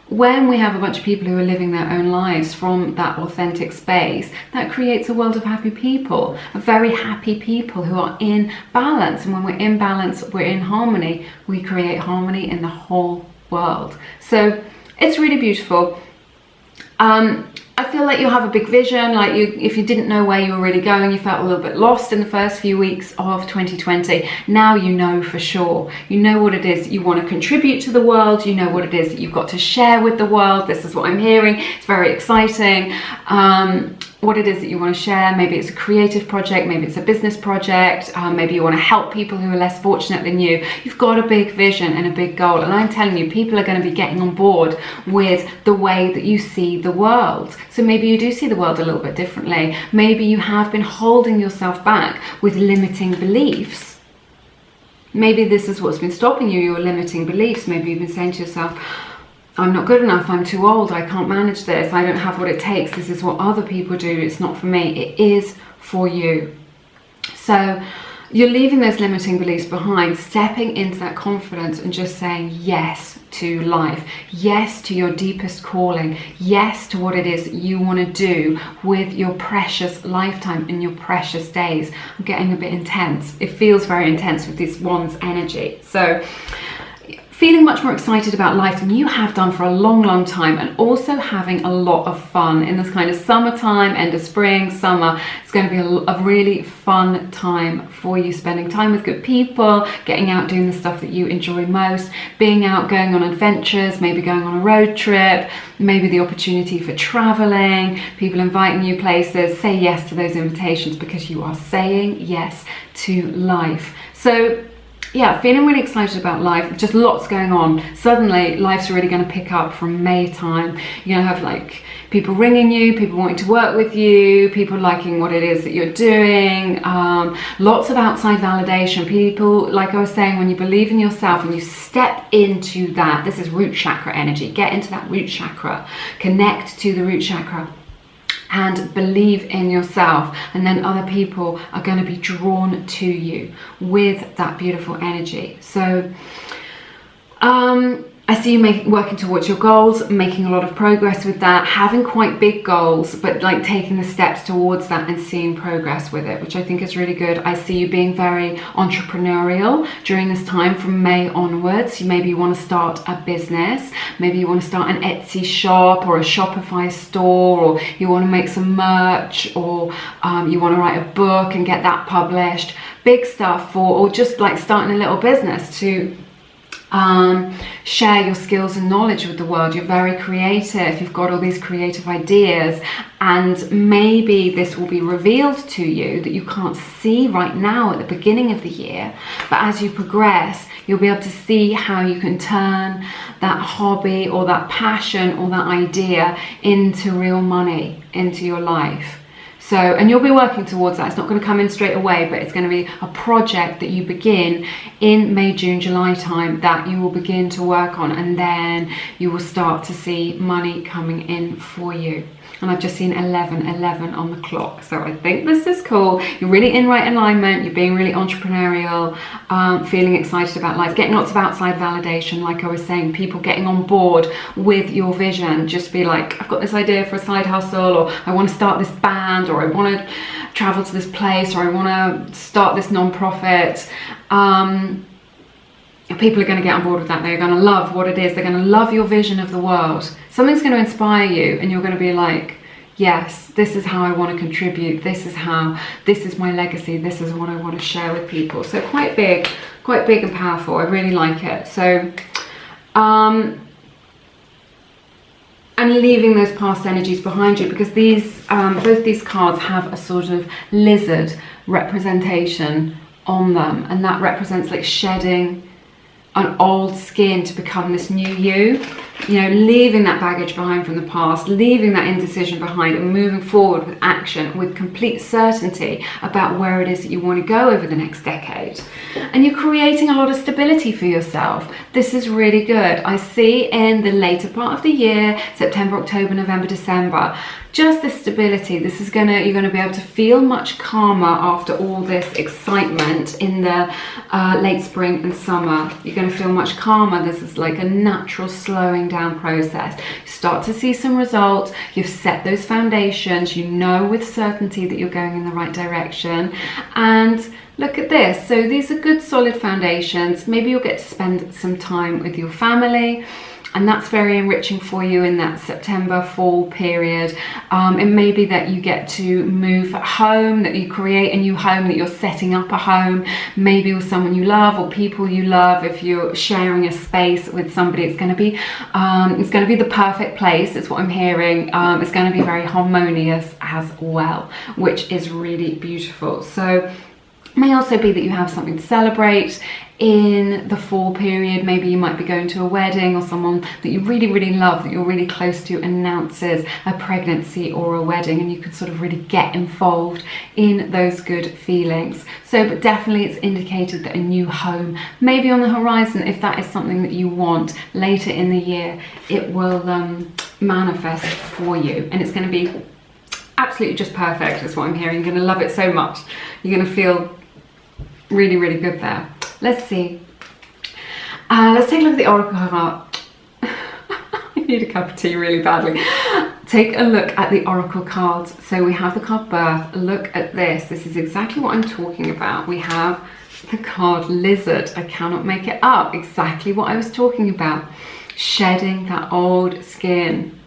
when we have a bunch of people who are living their own lives from that authentic space, that creates a world of happy people, of very happy people who are in balance. And when we're in balance, we're in harmony, we create harmony in the whole world. So it's really beautiful. I feel like you'll have a big vision, like if you didn't know where you were really going, you felt a little bit lost in the first few weeks of 2020, now you know for sure. You know what it is you want to contribute to the world, you know what it is that you've got to share with the world. This is what I'm hearing, it's very exciting. What it is that you want to share. Maybe it's a creative project, maybe it's a business project, maybe you want to help people who are less fortunate than you. You've got a big vision and a big goal, and I'm telling you, people are going to be getting on board with the way that you see the world. So maybe you do see the world a little bit differently. Maybe you have been holding yourself back with limiting beliefs. Maybe this is what's been stopping you, your limiting beliefs. Maybe you've been saying to yourself, I'm not good enough, I'm too old, I can't manage this, I don't have what it takes, this is what other people do, it's not for me. It is for you. So you're leaving those limiting beliefs behind, stepping into that confidence and just saying yes to life, yes to your deepest calling, yes to what it is that you want to do with your precious lifetime and your precious days. I'm getting a bit intense. It feels very intense with this Wands energy. So feeling much more excited about life than you have done for a long, long time, and also having a lot of fun in this kind of summertime, end of spring, summer. It's going to be a really fun time for you, spending time with good people, getting out doing the stuff that you enjoy most, being out going on adventures, maybe going on a road trip, maybe the opportunity for traveling, people inviting you places. Say yes to those invitations because you are saying yes to life. So yeah, feeling really excited about life, just lots going on. Suddenly, life's really going to pick up from May time. You're going to have like people ringing you, people wanting to work with you, people liking what it is that you're doing, lots of outside validation. People, like I was saying, when you believe in yourself and you step into that, this is root chakra energy, get into that root chakra, connect to the root chakra, and believe in yourself, and then other people are going to be drawn to you with that beautiful energy. So I see you working towards your goals, making a lot of progress with that, having quite big goals, but like taking the steps towards that and seeing progress with it, which I think is really good. I see you being very entrepreneurial during this time from May onwards. Maybe you want to start a business, maybe you want to start an Etsy shop or a Shopify store, or you want to make some merch, or you want to write a book and get that published. Big stuff or just like starting a little business to share your skills and knowledge with the world. You're very creative, you've got all these creative ideas, and maybe this will be revealed to you that you can't see right now at the beginning of the year, but as you progress you'll be able to see how you can turn that hobby or that passion or that idea into real money, into your life. So, and you'll be working towards that. It's not going to come in straight away, but it's going to be a project that you begin in May, June, July time that you will begin to work on, and then you will start to see money coming in for you. And I've just seen 11:11 on the clock. So I think this is cool. You're really in right alignment. You're being really entrepreneurial, feeling excited about life, getting lots of outside validation. Like I was saying, people getting on board with your vision. Just be like, I've got this idea for a side hustle, or I want to start this band, or I want to travel to this place, or I want to start this non-profit. People are going to get on board with that. They're going to love what it is. They're going to love your vision of the world. Something's going to inspire you, and you're going to be like, yes, this is how I want to contribute. This is my legacy. This is what I want to share with people. So quite big and powerful. I really like it. So, and leaving those past energies behind you, because these, both these cards have a sort of lizard representation on them, and that represents like shedding an old skin to become this new you. You know, leaving that baggage behind from the past, leaving that indecision behind, and moving forward with action, with complete certainty about where it is that you want to go over the next decade. And you're creating a lot of stability for yourself. This is really good. I see in the later part of the year, September, October, November, December, just this stability. This is you're gonna be able to feel much calmer after all this excitement in the late spring and summer. You're gonna feel much calmer. This is like a natural slowing down process. You start to see some results. You've set those foundations. You know with certainty that you're going in the right direction. And look at this. So these are good solid foundations. Maybe you'll get to spend some time with your family, and that's very enriching for you in that September fall period. It may be that you get to move home, that you create a new home, that you're setting up a home, maybe with someone you love or people you love. If you're sharing a space with somebody, it's going to be the perfect place. It's what I'm hearing. It's going to be very harmonious as well, which is really beautiful. So it may also be that you have something to celebrate in the fall period. Maybe you might be going to a wedding, or someone that you really, really love, that you're really close to, announces a pregnancy or a wedding, and you can sort of really get involved in those good feelings. So, but definitely it's indicated that a new home may be on the horizon. If that is something that you want later in the year, it will manifest for you, and it's going to be absolutely just perfect. Is what I'm hearing. You're going to love it so much. You're going to feel really, really good there. Let's see. Let's take a look at the oracle card. I need a cup of tea really badly. Take a look at the oracle cards. So we have the card Birth. Look at this. This is exactly what I'm talking about. We have the card Lizard. I cannot make it up. Exactly what I was talking about. Shedding that old skin.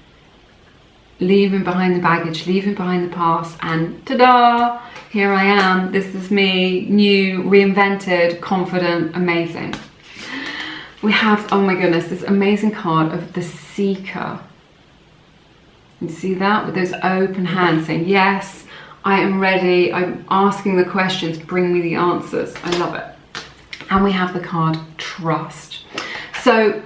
Leaving behind the baggage, leaving behind the past, and ta-da! Here I am. This is me, new, reinvented, confident, amazing. We have, oh my goodness, this amazing card of the Seeker. You see that? With those open hands saying, yes, I am ready. I'm asking the questions. Bring me the answers. I love it. And we have the card Trust. So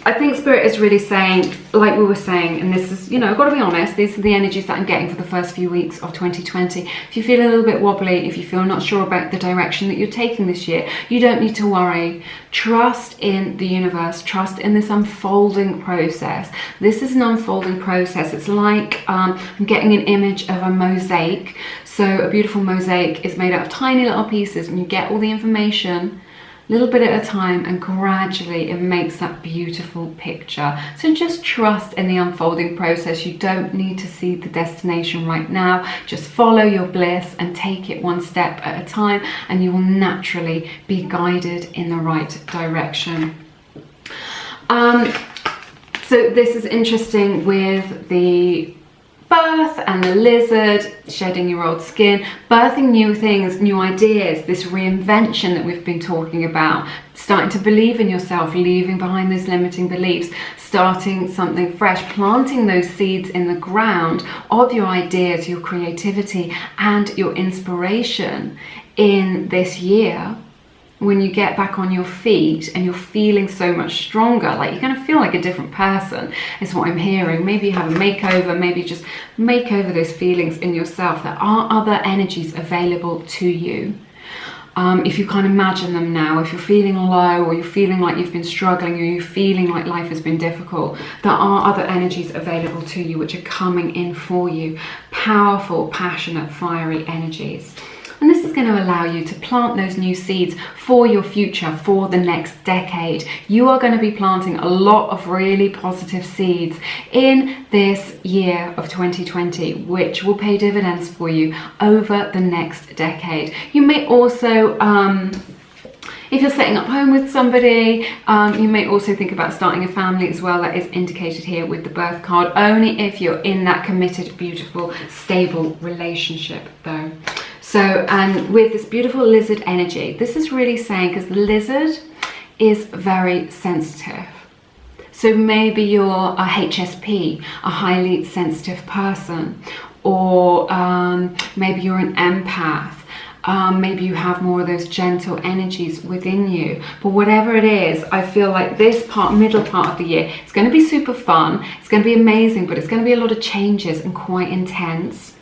I think Spirit is really saying, like we were saying, and this is, you know, I've got to be honest, these are the energies that I'm getting for the first few weeks of 2020. If you feel a little bit wobbly, if you feel not sure about the direction that you're taking this year, you don't need to worry. Trust in the universe, trust in this unfolding process. This is an unfolding process. It's like, I'm getting an image of a mosaic. So a beautiful mosaic is made out of tiny little pieces, and you get all the information little bit at a time, and gradually it makes that beautiful picture. So just trust in the unfolding process. You don't need to see the destination right now. Just follow your bliss and take it one step at a time, and you will naturally be guided in the right direction. So this is interesting with the Birth and the Lizard, shedding your old skin, birthing new things, new ideas, this reinvention that we've been talking about, starting to believe in yourself, leaving behind those limiting beliefs, starting something fresh, planting those seeds in the ground of your ideas, your creativity, and your inspiration in this year. When you get back on your feet and you're feeling so much stronger, like you're going to feel like a different person, is what I'm hearing. Maybe you have a makeover, maybe just make over those feelings in yourself. There are other energies available to you. If you can't imagine them now, if you're feeling low, or you're feeling like you've been struggling, or you're feeling like life has been difficult, there are other energies available to you which are coming in for you. Powerful, passionate, fiery energies. And this is going to allow you to plant those new seeds for your future, for the next decade. You are going to be planting a lot of really positive seeds in this year of 2020, which will pay dividends for you over the next decade. You may also, if you're setting up home with somebody, you may also think about starting a family as well. That is indicated here with the Birth card, only if you're in that committed, beautiful, stable relationship though. So, and with this beautiful Lizard energy, this is really saying, because the Lizard is very sensitive. So maybe you're a HSP, a highly sensitive person, or maybe you're an empath. Maybe you have more of those gentle energies within you. But whatever it is, I feel like this middle part of the year, it's going to be super fun. It's going to be amazing, but it's going to be a lot of changes and quite intense.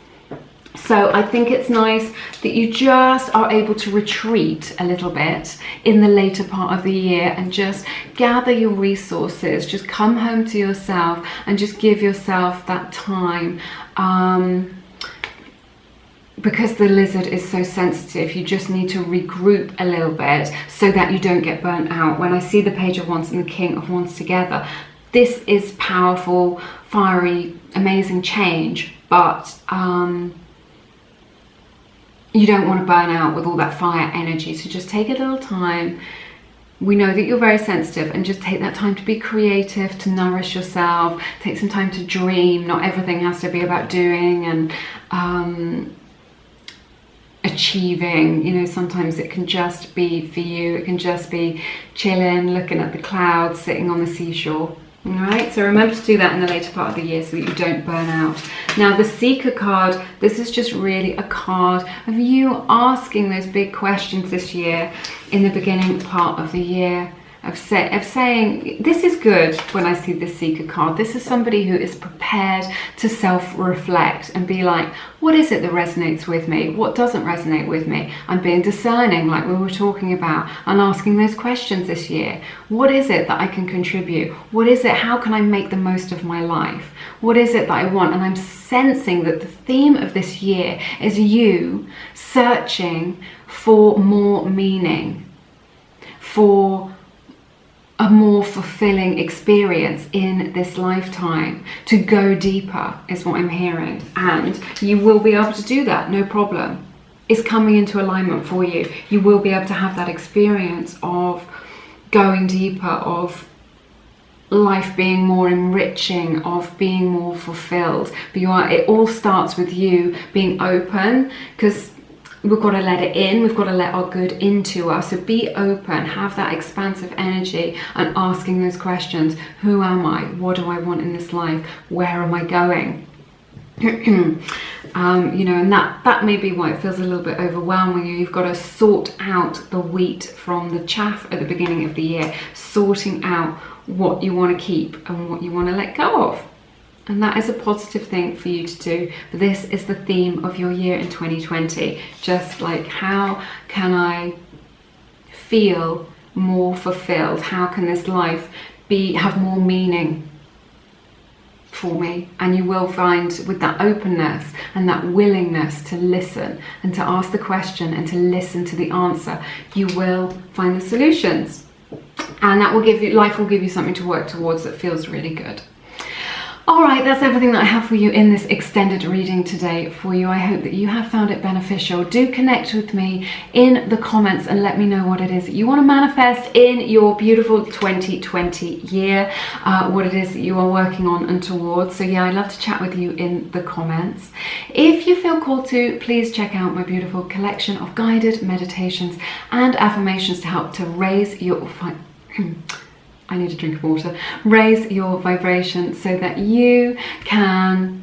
So I think it's nice that you just are able to retreat a little bit in the later part of the year and just gather your resources, just come home to yourself and just give yourself that time. Because the lizard is so sensitive, you just need to regroup a little bit so that you don't get burnt out. When I see the Page of Wands and the King of Wands together, this is powerful, fiery, amazing change, but you don't want to burn out with all that fire energy. So just take a little time. We know that you're very sensitive, and just take that time to be creative, to nourish yourself, take some time to dream. Not everything has to be about doing and achieving. You know, sometimes it can just be for you, it can just be chilling, looking at the clouds, sitting on the seashore. All right, so remember to do that in the later part of the year so that you don't burn out. Now the Seeker card, this is just really a card of you asking those big questions this year in the beginning part of the year, of saying, this is good. When I see this Seeker card, this is somebody who is prepared to self-reflect and be like, what is it that resonates with me? What doesn't resonate with me? I'm being discerning, like we were talking about, and asking those questions this year. What is it that I can contribute? What is it? How can I make the most of my life? What is it that I want? And I'm sensing that the theme of this year is you searching for more meaning, for a more fulfilling experience in this lifetime, to go deeper is what I'm hearing. And you will be able to do that, no problem. It's coming into alignment for you. You will be able to have that experience of going deeper, of life being more enriching, of being more fulfilled. But it all starts with you being open, because we've got to let it in, we've got to let our good into us. So be open, have that expansive energy and asking those questions. Who am I? What do I want in this life? Where am I going? You know, and that may be why it feels a little bit overwhelming. You've got to sort out the wheat from the chaff at the beginning of the year, sorting out what you want to keep and what you want to let go of. And that is a positive thing for you to do. But this is the theme of your year in 2020. Just like, how can I feel more fulfilled? How can this life have more meaning for me? And you will find, with that openness and that willingness to listen and to ask the question and to listen to the answer, you will find the solutions. And that will give you, life will give you something to work towards that feels really good. All right, that's everything that I have for you in this extended reading today for you. I hope that you have found it beneficial. Do connect with me in the comments and let me know what it is that you want to manifest in your beautiful 2020 year, what it is that you are working on and towards. So yeah, I'd love to chat with you in the comments. If you feel called to, please check out my beautiful collection of guided meditations and affirmations to help to raise your I need a drink of water. Raise your vibration so that you can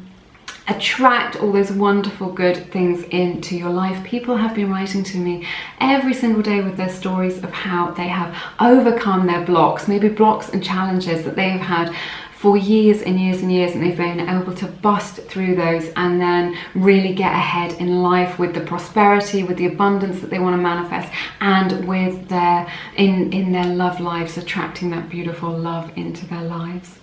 attract all those wonderful good things into your life. People have been writing to me every single day with their stories of how they have overcome their blocks, maybe blocks and challenges that they have had for years and years and years, and they've been able to bust through those and then really get ahead in life with the prosperity, with the abundance that they want to manifest, and with their in their love lives, attracting that beautiful love into their lives.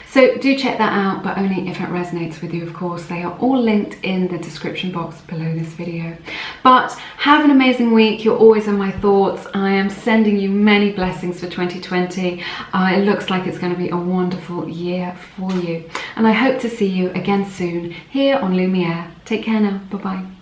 So do check that out, but only if it resonates with you, of course. They are all linked in the description box below this video. But have an amazing week. You're always in my thoughts. I am sending you many blessings for 2020. It looks like it's going to be a wonderful year for you. And I hope to see you again soon here on Lumiere. Take care now. Bye-bye.